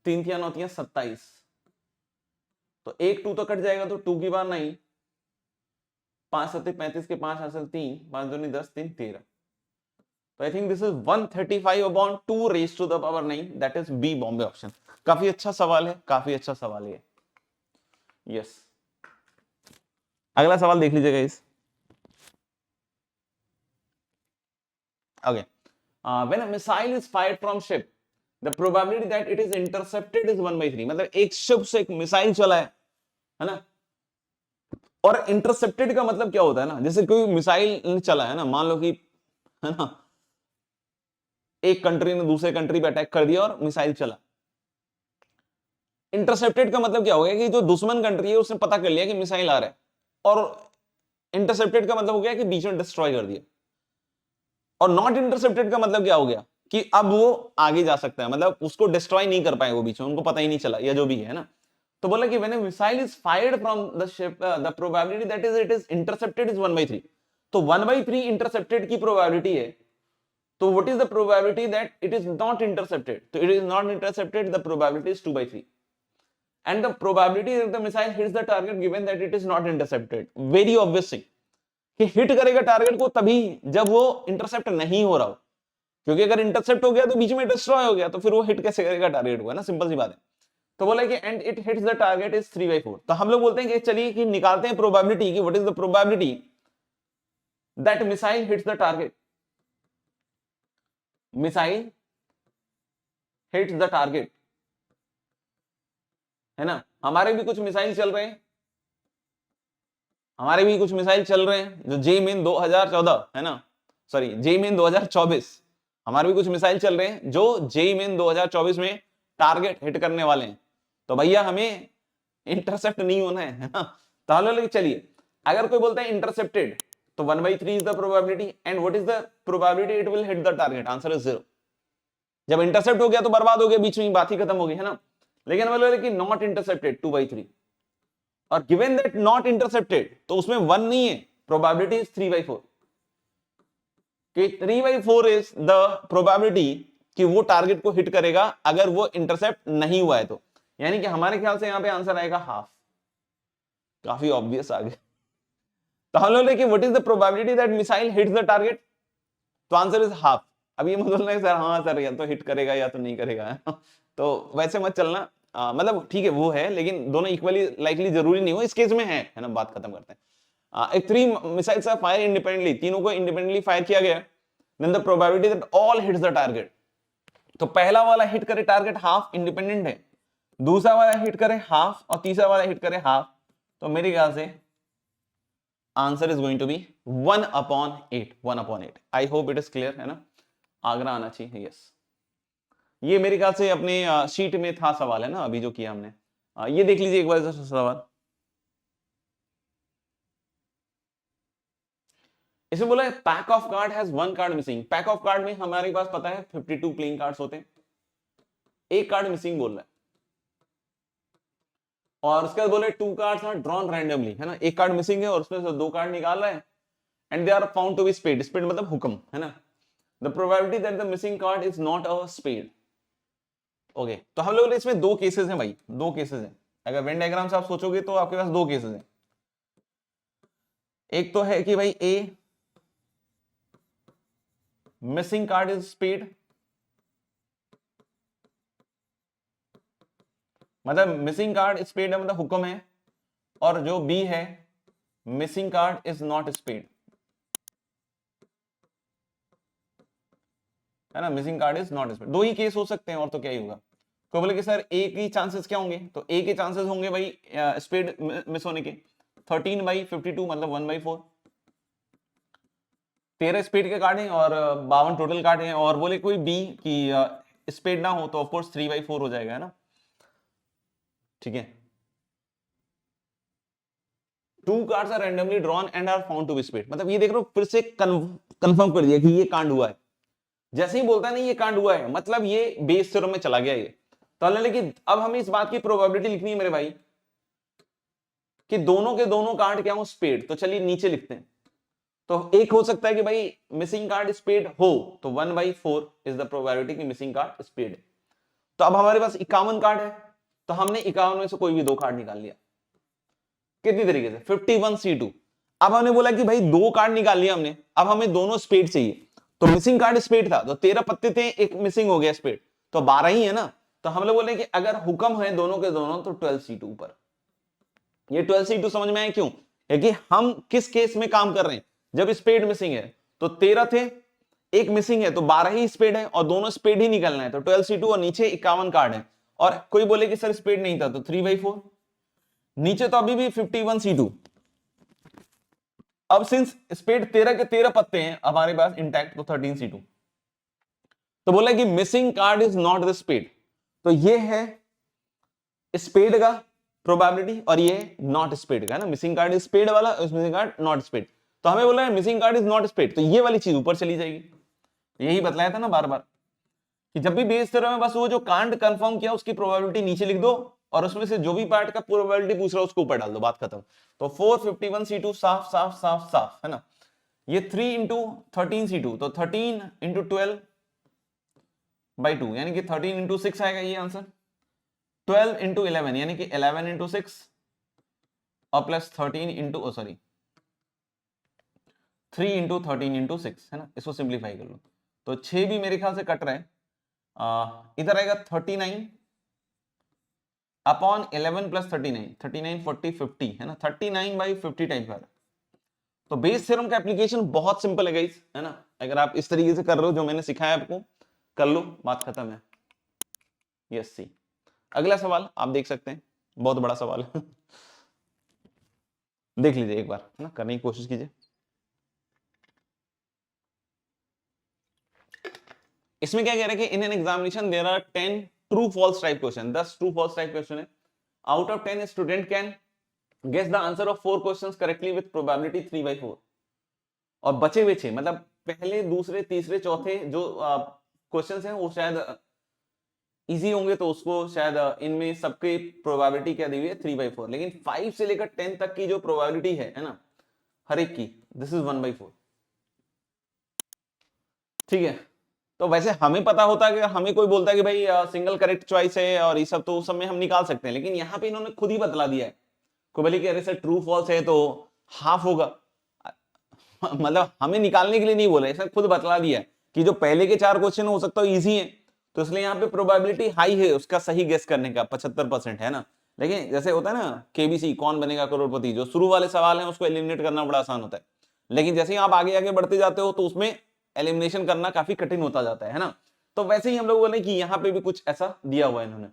3 3 9 27, तो एक 2 तो कट जाएगा, तो 2 की पावर 9, 5 7 35 के 5 हासिल 3, 5 2 10 3 13। तो I think this is 135/2 raise to the power 9, that is B, Bombay option. काफी अच्छा सवाल है, काफी अच्छा सवाल है। यस, अगला सवाल देख लीजिएगा इस। Okay, when a missile is fired from ship the probability that it is intercepted is 1/3। मतलब एक शिप से एक मिसाइल चला है ना, और इंटरसेप्टेड का मतलब क्या होता है ना, जैसे कोई मिसाइल चला है ना, मान लो कि, है ना, एक कंट्री ने दूसरे कंट्री पे अटैक कर दिया और मिसाइल चला। इंटरसेप्टेड का मतलब क्या हो गया कि जो दुश्मन कंट्री है उसने पता कर लिया कि मिसाइल आ रहा है, और इंटरसेप्टेड का मतलब हो गया कि बीच में डिस्ट्रॉय कर दिया। और नॉट इंटरसेप्टेड का मतलब क्या हो गया कि अब वो आगे जा सकता है, मतलब उसको डिस्ट्रॉय नहीं कर पाए वो बीच में, उनको पता ही नहीं चला, या जो भी है ना। तो बोला कि when a missile is fired from the ship the probability that is it is intercepted is 1/3। तो 1/3 इंटरसेप्टेड की प्रोबेबिलिटी है, तो what is the probability that it is not intercepted? So it is not intercepted, the probability is 2/3, and the probability that the missile hits the target given that it is not intercepted, very obvious thing कि hit करेगा target को तभी जब वो intercept नहीं हो रहा हो, क्योंकि अगर इंटरसेप्ट हो गया तो बीच में डिस्ट्रॉय हो गया, तो फिर वो हिट कैसे करेगा टारगेट को, है ना, सिंपल सी बात है। तो बोला कि and it hits the target is 3/4। तो हम लोग बोलते हैं कि चलिए कि निकालते हैं प्रोबेबिलिटी की, what is the probability that missile hits the target, missile hits the target, है ना। हमारे भी कुछ मिसाइल चल रहे हैं, हमारे भी कुछ मिसाइल चल रहे हैं जो जेईमेन 2014, है ना, सॉरी जेईमेन 2024, हमारे भी कुछ मिसाइल चल रहे हैं जो जेईमेन 2024 में टारगेट हिट करने वाले हैं। तो भैया हमें इंटरसेप्ट नहीं होना है ना। तो हम लोग चलिए, अगर कोई बोलता है इंटरसेप्टेड तो 1/3 is the probability, and what is the probability it will hit the target, answer is 0। जब इंटरसेप्ट हो गया तो बर्बाद हो गया, बीच में बात ही खत्म हो गई, है ना। लेकिन बोले कि नॉट इंटरसेप्टेड 2/3, और गिवन दैट नॉट इंटरसेप्टेड तो उसमें 1 नहीं है, प्रोबेबिलिटी इज 3/4। कि 3/4 इज द प्रोबेबिलिटी कि वो टारगेट को हिट करेगा अगर वो इंटरसेप्ट नहीं हुआ है तो, यानी कि हमारे ख्याल से यहां पे आंसर आएगा हाफ। काफी ऑब्वियस आ गया। तो हम लोग देखिए what is the probability that missile hits the target, तो आंसर इज हाफ। अब ये मत बोलना सर हाँ सर या तो हिट करेगा या तो नहीं करेगा तो वैसे मत चलना, मतलब ठीक है वो है, लेकिन दोनों इक्वली लाइकली जरूरी नहीं हो, इस केस में है ना। बात खत्म करते हैं। एक 3 मिसाइल्स आर फायर इंडिपेंडेंटली, तीनों को इंडिपेंडेंटली फायर किया गया, then the probability that all hits the target, तो पहला वाला हिट करे टारगेट हाफ इंडिपेंडेंट है, दूसरा वाला हिट करे हाफ और तीसरा वाला हिट करे हाफ, तो मेरे ख्याल से answer is going to be 1/8, 1/8। I hope it is clear, है ना। आगरा आना चाहिए, यस। ये मेरे ख्याल से अपने शीट में था सवाल, है ना, अभी जो किया हमने। ये देख लीजिए एक बार सवाल। इसमें बोला है pack of card has 1 card missing. Pack of card में हमारे पास पता है 52 प्लेइंग कार्ड्स होते हैं, एक कार्ड मिसिंग बोल रहा है, और उसके बाद बोले 2 कार्ड्स आर ड्रॉन रैंडमली, है ना, एक कार्ड मिसिंग है और उसमें से 2 कार्ड निकाल रहा है, and they are found to be spade, spade मतलब हुक्म, है ना। The probability that the missing card is not a spade. Okay, तो हम लोग इसमें 2 केसेस हैं भाई, 2 केसेस हैं। अगर वेन डायग्राम से आप सोचोगे तो आपके पास 2 केसेस हैं। एक तो है कि भाई A missing card is spade, मतलब मिसिंग कार्ड स्पेड है मतलब हुक्म है, और जो बी है missing card is not spade, है ना, missing card is not spade. 2 ही केस हो सकते हैं और तो क्या ही होगा। कोई बोले कि सर ए की चांसेस क्या होंगे, तो ए के चांसेस होंगे भाई स्पेड मिस होने के 13/52 मतलब 1/4, 13 स्पेड के कार्ड हैं और 52 टोटल कार्ड हैं, और बोले कोई बी की स्पेड ना हो तो ऑफकोर्स 3/4 हो जाएगा, है ना, ठीक है। 2 cards are randomly drawn and are found to be spade, मतलब ये देख रहे हो फिर से कंफर्म कर दिया कि ये कांड हुआ है। जैसे ही बोलता है ना ये कांड हुआ है, मतलब ये बेस थ्योरम में चला गया ये। तो लेकिन अब हमें इस बात की प्रोबेबिलिटी लिखनी है मेरे भाई कि दोनों के दोनों कार्ड क्या हो स्पेड, तो चलिए नीचे लिखते हैं। तो एक हो सकता है कि भाई मिसिंग कार्ड स्पेड हो, तो 1/4 इज द प्रोबेबिलिटी कि मिसिंग कार्ड स्पेड है। तो अब हमारे पास 51 कार्ड है, तो हमने 51 में से कोई भी 2 कार्ड निकाल लिया, कितनी तरीके से 51C2। अब हमने बोला कि भाई 2 कार्ड निकाल लिया हमने, अब हमें दोनों स्पेड चाहिए, तो मिसिंग कार्ड स्पेड था तो 13 पत्ते थे, एक मिसिंग हो गया स्पेड, तो 12 ही है ना। तो हम लोग बोले कि अगर हुक्म है दोनों के दोनों तो 12C2 पर। ये 12C2 समझ में आया क्यों, क्योंकि हम किस केस में काम कर रहे हैं, जब स्पेड मिसिंग है तो 13 थे, एक मिसिंग है तो 12 ही स्पेड है, और दोनों स्पेड ही निकलना है, तो 12C2 और नीचे 51 कार्ड है। और कोई बोले कि सर स्पेड नहीं था तो 3/4, नीचे तो अभी भी 51C2। अब सिंस स्पेड 13 के 13 पत्ते हैं हमारे पास इंटैक्ट, तो 13C2। तो बोला कि missing card is not the spade, तो ये है स्पेड का प्रोबेबिलिटी और ये नॉट स्पेड का, है ना, मिसिंग कार्ड इज स्पेड वाला, मिसिंग कार्ड नॉट स्पेड। तो हमें बोला है missing card is not spade, तो ये वाली चीज ऊपर चली जाएगी। यही बतलाया था ना बार बार कि जब भी बेस थ्योरम में बस वो जो कांड कंफर्म किया उसकी प्रोबेबिलिटी नीचे लिख दो, और उसमें से जो भी पार्ट का प्रोबेबिलिटी पूछ रहा है उसको ऊपर डाल दो, बात खत्म। तो 451C2 साफ साफ साफ साफ, है ना। ये 3 इंटू 13C2, तो 13 इंटू 12/2 यानी कि 13 इंटू 6 आएगा ये आंसर। 12 इंटू 11 यानी कि 11 इंटू 6 और plus 13 into sorry 3 into 13 into 6, है ना, इसको सिंप्लीफाई कर लो तो 6 भी मेरे ख्याल से कट रहा है, इधर आएगा 39 अपॉन 11 प्लस 39, 39 40 50, है ना, 39/50 टाइप का। तो बेस थ्योरम का एप्लीकेशन बहुत सिंपल है गाइस, है ना। अगर आप इस तरीके से कर रहे हो जो मैंने सिखाया आपको, कर लो, बात खत्म है। यस सी। अगला सवाल आप देख सकते हैं, बहुत बड़ा सवाल है देख लीजिए एक बार, है ना, करने की कोशिश कीजिए। इसमें क्या कह रहा है कि in an examination there are 10 true false type question, 10 true false type question है। Out of 10 student can guess the answer of 4 questions correctly with probability 3/4, और बचे हुए 6 मतलब पहले दूसरे तीसरे चौथे जो क्वेश्चंस हैं वो शायद इजी होंगे, तो उसको शायद इनमें सबकी प्रोबेबिलिटी क्या दी हुई है 3/4, लेकिन 5 से लेकर 10 तक की जो प्रोबेबिलिटी है ना, हर एक की, दिस इज 1/4। ठीक है। तो वैसे हमें पता होता है कि हमें कोई बोलता है कि भाई सिंगल करेक्ट चॉइस है और ये सब, तो उस समय हम निकाल सकते हैं, लेकिन यहाँ पे इन्होंने खुद ही बतला दिया है। कोई बोले कि अरे सर ट्रू फॉल्स है तो हाफ होगा, मतलब हमें निकालने के लिए नहीं बोला, ऐसा खुद बतला दिया है कि जो पहले के 4 क्वेश्चन हो सकता है इजी है, तो इसलिए यहाँ पे प्रोबेबिलिटी हाई है उसका सही गेस करने का, 75% है ना। लेकिन जैसे होता है ना केबीसी कौन बनेगा करोड़पति, जो शुरू वाले सवाल हैं उसको एलिमिनेट करना बड़ा आसान होता है, लेकिन जैसे ही आप आगे आगे बढ़ते जाते हो तो उसमें एलिमिनेशन करना काफी कठिन होता जाता है ना। तो वैसे ही हम लोग बोले कि यहाँ पे भी कुछ ऐसा दिया हुआ है इन्होंने।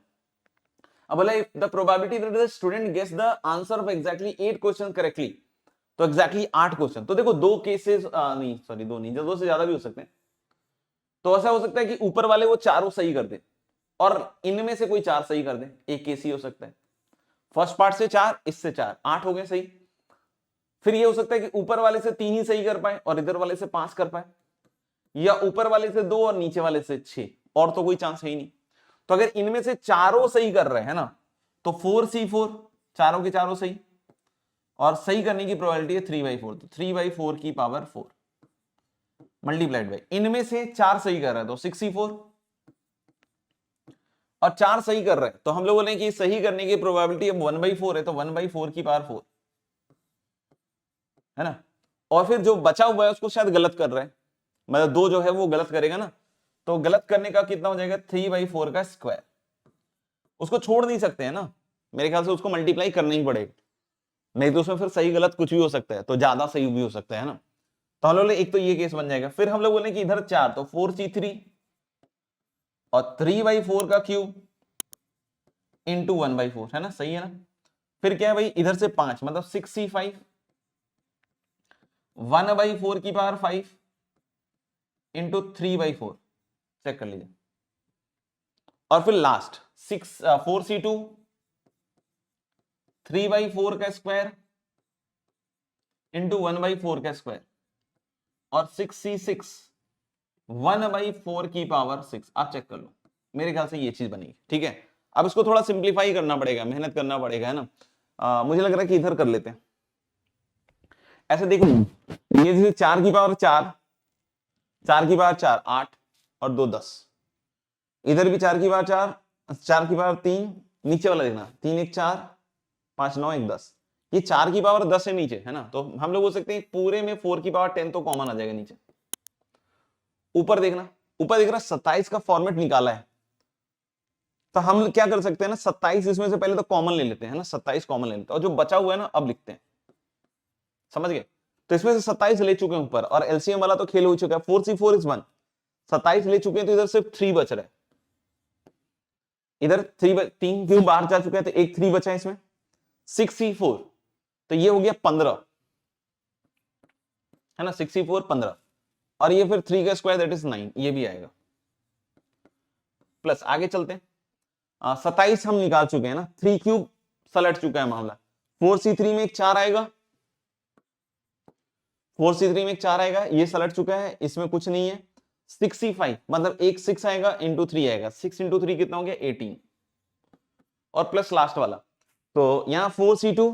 अब बोला the probability that the student guess the answer of exactly 8 question correctly, तो एग्जैक्टली 8 क्वेश्चन, तो देखो दो केसेस नहीं सॉरी दो नहीं, दो से ज्यादा भी हो सकते हैं। तो ऐसा हो सकता है कि ऊपर वाले वो चारों सही कर दे और इनमें से कोई 4 सही कर दे, एक केस ही हो सकता है। फर्स्ट पार्ट से 4, इससे 4, 8 हो गए सही। फिर ये हो सकता है कि ऊपर वाले से 3 ही सही कर पाए और इधर वाले से 5 कर पाए, या ऊपर वाले से 2 और नीचे वाले से 6, और तो कोई चांस है ही नहीं। तो अगर इनमें से चारों सही कर रहे हैं ना, तो 4C4, चारों के चारों सही, और सही करने की प्रोबेबिलिटी है 3/4, तो 3/4 की पावर 4 मल्टीप्लाइड बाई, इनमें से 4 सही कर रहा है तो 6C4, और 4 सही कर रहे हैं तो हम लोग बोले कि सही करने की प्रोबेबिलिटी अब 1/4 है, तो 1/4 की पावर 4 है ना। और फिर जो बचा हुआ है उसको शायद गलत कर रहे हैं, मतलब 2 जो है वो गलत करेगा ना, तो गलत करने का कितना हो जाएगा 3/4 का स्क्वायर, उसको छोड़ नहीं सकते हैं ना, मेरे ख्याल से उसको मल्टीप्लाई करना ही पड़ेगा, नहीं तो उसमें फिर सही गलत कुछ भी हो सकता है, तो ज्यादा सही भी हो सकता है ना। तो हम लोग एक तो ये केस बन जाएगा। फिर हम लोग बोले कि इधर 4 तो 4C3 और 3/4 का क्यूब इंटू 1/4 है ना, सही है ना। फिर क्या है भाई इधर से 5 मतलब 6C5 1/4 की पावर 5 इंटू 3/4, चेक कर लीजिए। और फिर लास्ट 4C2 3/4 का स्क्वायर इंटू 1/4 का स्क्वायर, और 6C6 1/4 की पावर 6, आप चेक कर लो, मेरे ख्याल से ये चीज बनेगी। ठीक है, अब इसको थोड़ा सिंप्लीफाई करना पड़ेगा, मेहनत करना पड़ेगा है ना। मुझे लग रहा है कि इधर कर लेते हैं। ऐसे देखो ये जैसे 4 की पावर 4, 4 की पावर 4 8 और 2 10, इधर भी 4 की पावर 4, 4 की पावर 3, नीचे वाला देखना 3 1 4 5 9 1 10, ये 4 की पावर 10 है नीचे है ना, तो हम लोग बोल सकते हैं पूरे में 4 की पावर 10 तो कॉमन आ जाएगा नीचे। ऊपर देखना, ऊपर देख रहा 27 का फॉर्मेट निकाला है, तो हम क्या कर सकते हैं ना 27 इसमें से पहले तो कॉमन ले लेते हैं ना, 27 कॉमन ले लेते हैं और जो बचा हुआ है ना अब लिखते हैं, समझ गए। तो इसमें से 27 ले चुके हैं ऊपर, और एलसीएम वाला तो खेल हो चुका है, 4C4 इज 1, 27 ले चुके हैं तो इधर सिर्फ 3 बच रहा है, इधर 3 क्यों बाहर जा चुका है तो एक 3 बचा है इसमें, 6C4 तो ये हो गया 15 है ना, 6C4 15, और ये फिर 3 का स्क्वायर दैट इज 9, ये भी आएगा। प्लस आगे चलते हैं, 27 हम निकाल चुके हैं ना, 3 क्यूब सलट चुका है मामला, 4C3 में एक 4 आएगा, 4C3 में एक 4 आएगा, ये सलट चुका है, इसमें कुछ नहीं है। 6C5 मतलब एक 6 आएगा इंटू 3 आएगा, 6 इंटू 3 कितना हो गया 18, और प्लस लास्ट वाला, तो यहां 4C2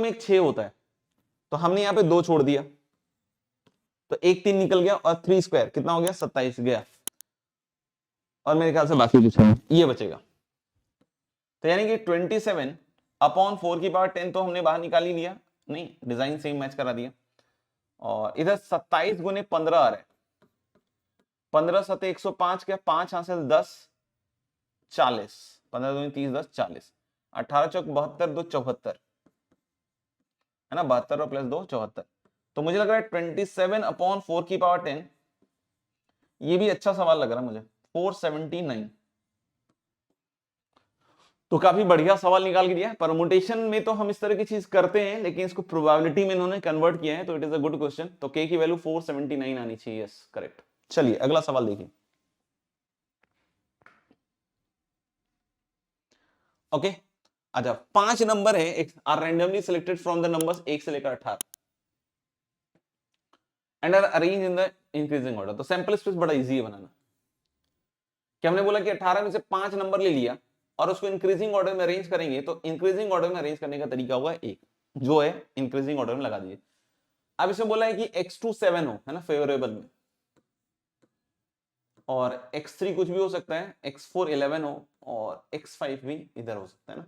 में एक 6 होता है, तो हमने यहां पे 2 छोड़ दिया, तो एक 3 निकल गया, और 3 स्क्वायर कितना हो गया 27 गया, और मेरे ख्याल से बाकी कुछ नहीं, ये बचेगा। तो यानी कि 27/4 की पावर 10 तो हमने बाहर निकाल ही लिया, नहीं डिजाइन सेम मैच करा दिया, और इधर 27 गुने 15 आ रहा है, 15 7 105 क्या 5 हासिल 10 40, 15 दूनी 30 10 40, 18 चौक 72 2 74 है ना, 72 और प्लस 2 74, तो मुझे लग रहा है 27/4 की पावर 10, ये भी अच्छा सवाल लग रहा है मुझे, 479, तो काफी बढ़िया सवाल निकाल के दिया है। परमुटेशन में तो हम इस तरह की चीज करते हैं, लेकिन इसको प्रोबेबिलिटी में इन्होंने कन्वर्ट किया है, तो it is a good question. तो के की वैल्यू 479 आनी चाहिए, यस करेक्ट। चलिए अगला सवाल देखिए। ओके अच्छा, 5 नंबर है, are randomly selected from the numbers 1 से लेकर 18 and are arrange in the increasing order. तो सैंपल स्पेस बड़ा इजी है बनाना, कि हमने बोला कि 18 में से 5 नंबर ले लिया और उसको इंक्रीजिंग ऑर्डर में अरेंज करेंगे, तो इंक्रीजिंग ऑर्डर में अरेंज करने का तरीका होगा एक, जो है इंक्रीजिंग ऑर्डर में लगा दीजिए। अब इसमें बोला है कि x2 7 हो, है ना, फेवरेबल में, और x3 कुछ भी हो सकता है, x4 11 हो, और x5 भी इधर हो सकता है ना।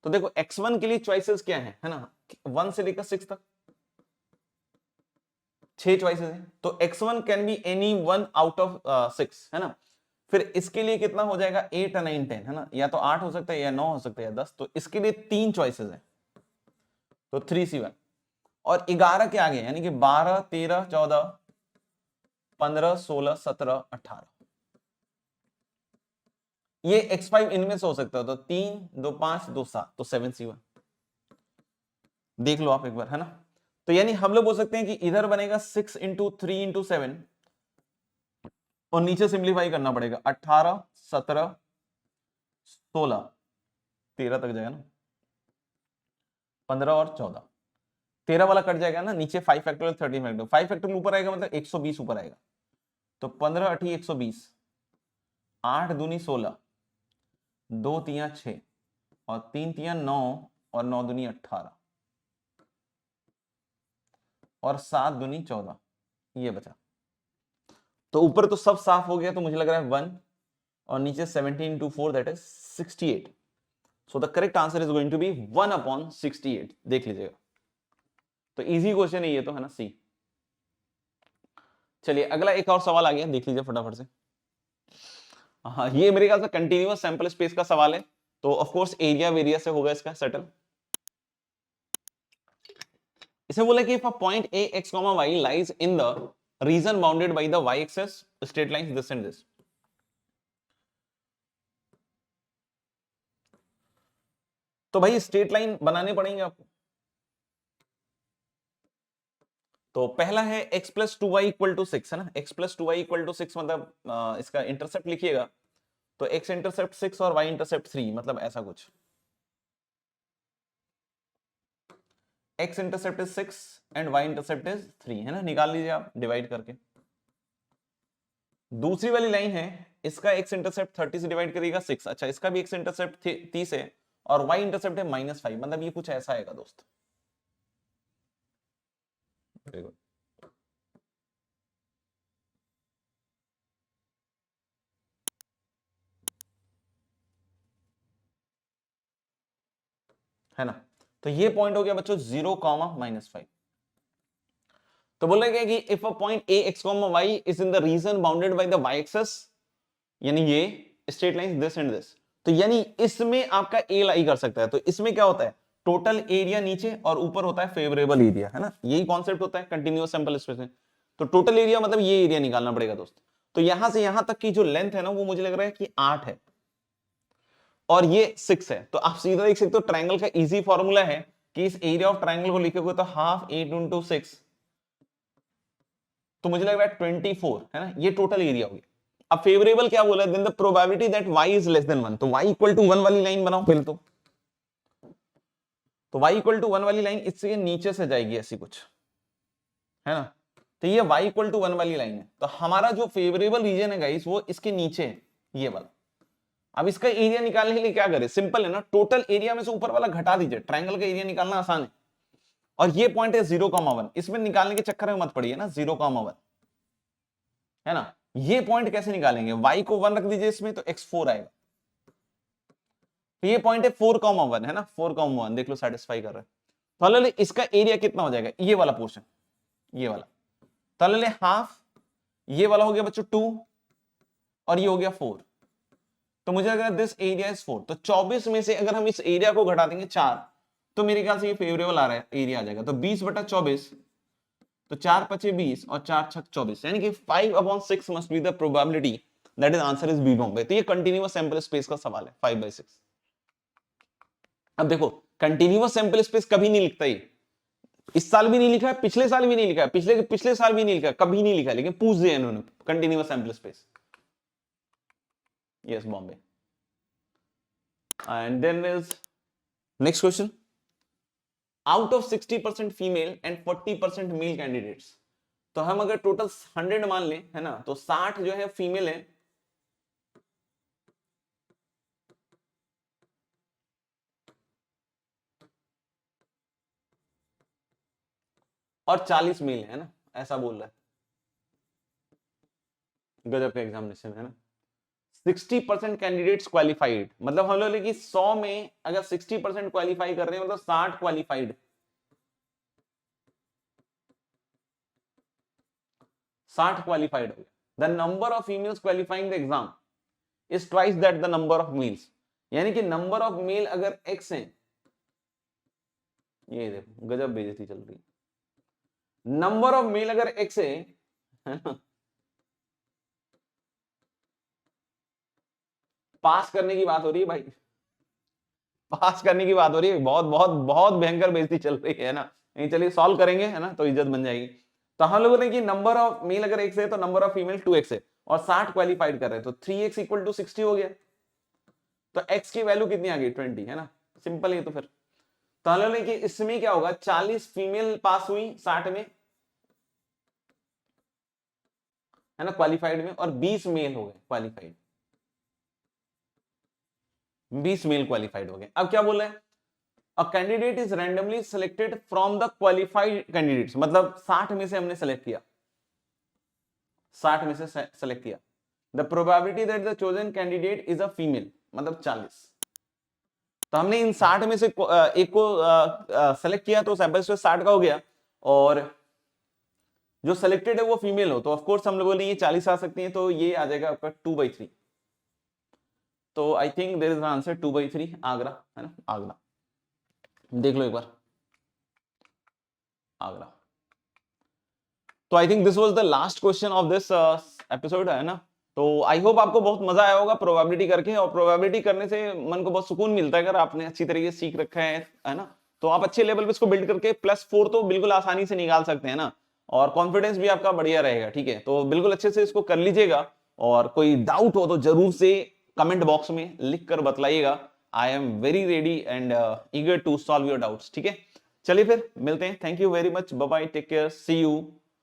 तो देखो x1 के लिए चॉइसेस क्या है ना, 1 से लेकर 6 तक 6 चॉइसेस हैं, तो x1 can be any one out of 6, है ना। फिर इसके लिए कितना हो जाएगा, 8 9 10, है ना, या तो 8 हो सकता है, या 9 हो सकता है, या 10, तो इसके लिए 3 चॉइसेस हैं, तो 3C1। और 11 के आगे यानी कि 12 13 14 15 16 17 18, ये x5 इनमें से हो सकता है, तो 3 2 5 2 7, तो 7C1 देख लो आप एक बार, है ना। तो यानी हम लोग बोल सकते हैं कि इधर बनेगा 6 इंटू 3 इंटू 7, और नीचे सिंप्लीफाई करना पड़ेगा, 18 17 16 13 तक जाएगा ना, 15 और 14, 13 वाला कट जाएगा ना, नीचे 5 फैक्टोरियल 13 फैक्टोरियल, 5 फैक्टोरियल ऊपर आएगा मतलब 120 ऊपर आएगा, तो 15 8 120, 8 दूनी 16, 2 तिया 6, और 3 तिया 9, और 9 दूनी 18, और 7 दूनी 14, ये बचा। तो ऊपर तो सब साफ हो गया, तो मुझे लग रहा है 1, और नीचे 17 into 4 that is 68, so the correct answer is going to be 1/68, देख लीजिएगा। तो इजी क्वेश्चन है ये तो, है ना, सी। चलिए अगला एक और सवाल आ गया, देख लीजिए फटाफट से। हाँ, ये मेरे ख्याल से कंटिन्यूअस सैंपल स्पेस का सवाल है, तो ऑफ कोर्स एरिया वेरिया से होगा इसका सेटल। इसे बोला कि if a point a x comma y lies in the region bounded by the y axis straight lines this and this, तो भाई स्ट्रेट लाइन बनाने पड़ेंगे आपको। तो पहला है x plus 2y equal to 6, है ना, x plus 2y equal to 6, मतलब इसका इंटरसेप्ट लिखिएगा, तो x इंटरसेप्ट 6 और y इंटरसेप्ट 3, मतलब ऐसा कुछ, x intercept is 6 and y intercept is 3, है ना, निकाल लीजिए आप डिवाइड करके। दूसरी वाली लाइन है, इसका x इंटरसेप्ट 30 से डिवाइड करिएगा 6, अच्छा इसका भी x इंटरसेप्ट 30 है, और y इंटरसेप्ट है -5, मतलब ये कुछ ऐसा आएगा दोस्त। Very good. है ना, तो ये पॉइंट हो गया बच्चों 0, -5। तो बोल रहे कि if a point a x, y is in the reason bounded by the y axis, यानी ये straight line this and this, तो यानी इसमें आपका a लाई कर सकता है। तो इसमें क्या होता है, टोटल एरिया नीचे और ऊपर होता है फेवरेबल एरिया, है ना, यही कॉन्सेप्ट होता है कंटिन्यूअस सैंपल स्पेस में। तो टोटल एरिया मतलब ये एरिया निकालना पड़ेगा दोस्त। तो यहां से यहां तक की जो लेंथ है ना, वो मुझे लग रहा है कि 8 है, और ये 6 है। तो आप सीधा देख सकते हो ट्रायंगल का इजी फॉर्मूला है कि इस एरिया ऑफ ट्रायंगल को लिखोगे तो हाफ 8 इंटू 6, तो मुझे लग रहा है 24, है ना, ये टोटल एरिया हो गया। अब फेवरेबल क्या बोला, then the probability that y is less than 1, तो y इक्वल टू 1 वाली लाइन बनाओ पहले तो y इक्वल टू 1 वाली लाइन इससे नीचे से जाएगी ऐसी कुछ, है ना। तो ये y इक्वल टू 1 वाली लाइन है, तो हमारा जो फेवरेबल रीजन है गाइस वो इसके नीचे है, ये वाला। अब इसका एरिया निकालने के लिए क्या करें, सिंपल है ना, टोटल एरिया में से ऊपर वाला घटा दीजिए, ट्रायंगल का एरिया निकालना आसान है। और ये पॉइंट है 0,1, इसमें निकालने के चक्कर में मत पड़िए ना, 0,1, है ना। ये पॉइंट कैसे निकालेंगे, y को 1 रख दीजिए इसमें, तो x4 आएगा। तो ये पॉइंट है 4,1, है ना, 4,1 देख लो सेटिस्फाई कर रहा है। तो ले इसका एरिया कितना हो जाएगा, ये वाला पोर्शन, ये वाला, तो ले हाफ, ये वाला हो गया बच्चों 2, और ये हो गया 4, तो मुझे लग रहा है दिस एरिया इज 4। तो 24 में से अगर हम इस एरिया को घटा देंगे 4, तो मेरे ख्याल से ये फेवरेबल आ रहा है, एरिया आ जाएगा। तो 20/24, तो 4 पचे 20 और 4 छक 24, यानी कि 5/6 must be the probability that is answer is B Bombay. तो ये कंटीन्यूअस सैंपल स्पेस का सवाल है, 5/6। अब देखो कंटीन्यूअस सैंपल स्पेस कभी नहीं लिखता, ये इस साल भी नहीं लिखा है, पिछले साल भी नहीं लिखा है, पिछले पिछले साल भी नहीं लिखा, कभी नहीं लिखा, लेकिन पूछ दिया इन्होंने continuous sample space. Yes Bombay. And then is next question, out of 60% female and 40% male candidates, तो हम अगर टोटल 100 मान लें, है ना, तो 60 जो है फीमेल है और 40 मेल है ना, ऐसा बोल रहा है। गजब का एग्जामिनेशन है ना। 60% कैंडिडेट्स क्वालिफाइड, मतलब हम लोग कि 100 में अगर 60% क्वालिफाई कर रहे हैं मतलब 60 क्वालिफाइड, 60 क्वालिफाइड हो गया। The number of females qualifying the exam is twice that the number of males, यानी कि नंबर ऑफ मेल अगर x है, ये देखो गजब बेइज्जती चल रही है, नंबर ऑफ मेल अगर x है ना, पास करने की बात हो रही है भाई, पास करने की बात हो रही है, बहुत बहुत बहुत भयंकर बेइज्जती चल रही है ना। नहीं चलिए सॉल्व करेंगे है ना, तो इज्जत बन जाएगी। तो हम लोगों ने कि नंबर ऑफ मेल अगर x है तो नंबर ऑफ फीमेल 2x है, और 60 क्वालिफाइड कर रहे हैं, तो 3x इक्वल टू 60 हो गया। तो x की वैल्यू कितनी आ गई 20 है ना, सिंपल है तो फिर। तो हम लोगों ने कि इसमें क्या होगा, 40 फीमेल पास हुई 60 में है ना क्वालिफाइड में, और 20 मेल हो गए क्वालिफाइड, 20 मेल क्वालिफाइड हो गए। अब क्या बोल रहे हैं, a candidate is randomly selected from the qualified candidates, मतलब 60 में से हमने सेलेक्ट किया, 60 में से सेलेक्ट किया। The probability that the chosen candidate is a female, मतलब 40। तो हमने इन 60 में से एक को सेलेक्ट किया, तो सैंपल स्पेस 60 का हो गया, और जो सिलेक्टेड है वो फीमेल हो, तो ऑफकोर्स हम लोग बोले ये 40 आ सकती है, तो ये आ जाएगा आपका 2/3। तो I think there is answer 2/3, Agra है ना, आगरा। देख लो एक बार, आगरा। तो I think this was the last question of this episode है ना। तो आई होप आपको बहुत मजा आया होगा प्रोबेबिलिटी करके, और प्रोबेबिलिटी करने से मन को बहुत सुकून मिलता है, अगर आपने अच्छी तरीके से सीख रखा है ना, तो आप अच्छे लेवल पे इसको बिल्ड करके +4 तो बिल्कुल आसानी से निकाल सकते हैं ना, और कॉन्फिडेंस भी आपका बढ़िया रहेगा। ठीक है, तो बिल्कुल अच्छे से इसको कर लीजिएगा, और कोई डाउट हो तो जरूर से कमेंट बॉक्स में लिख कर बतलाइएगा। I am very ready and eager to solve your doubts. ठीक है, चलिए फिर मिलते हैं। Thank you very much, bye bye, take care, see you.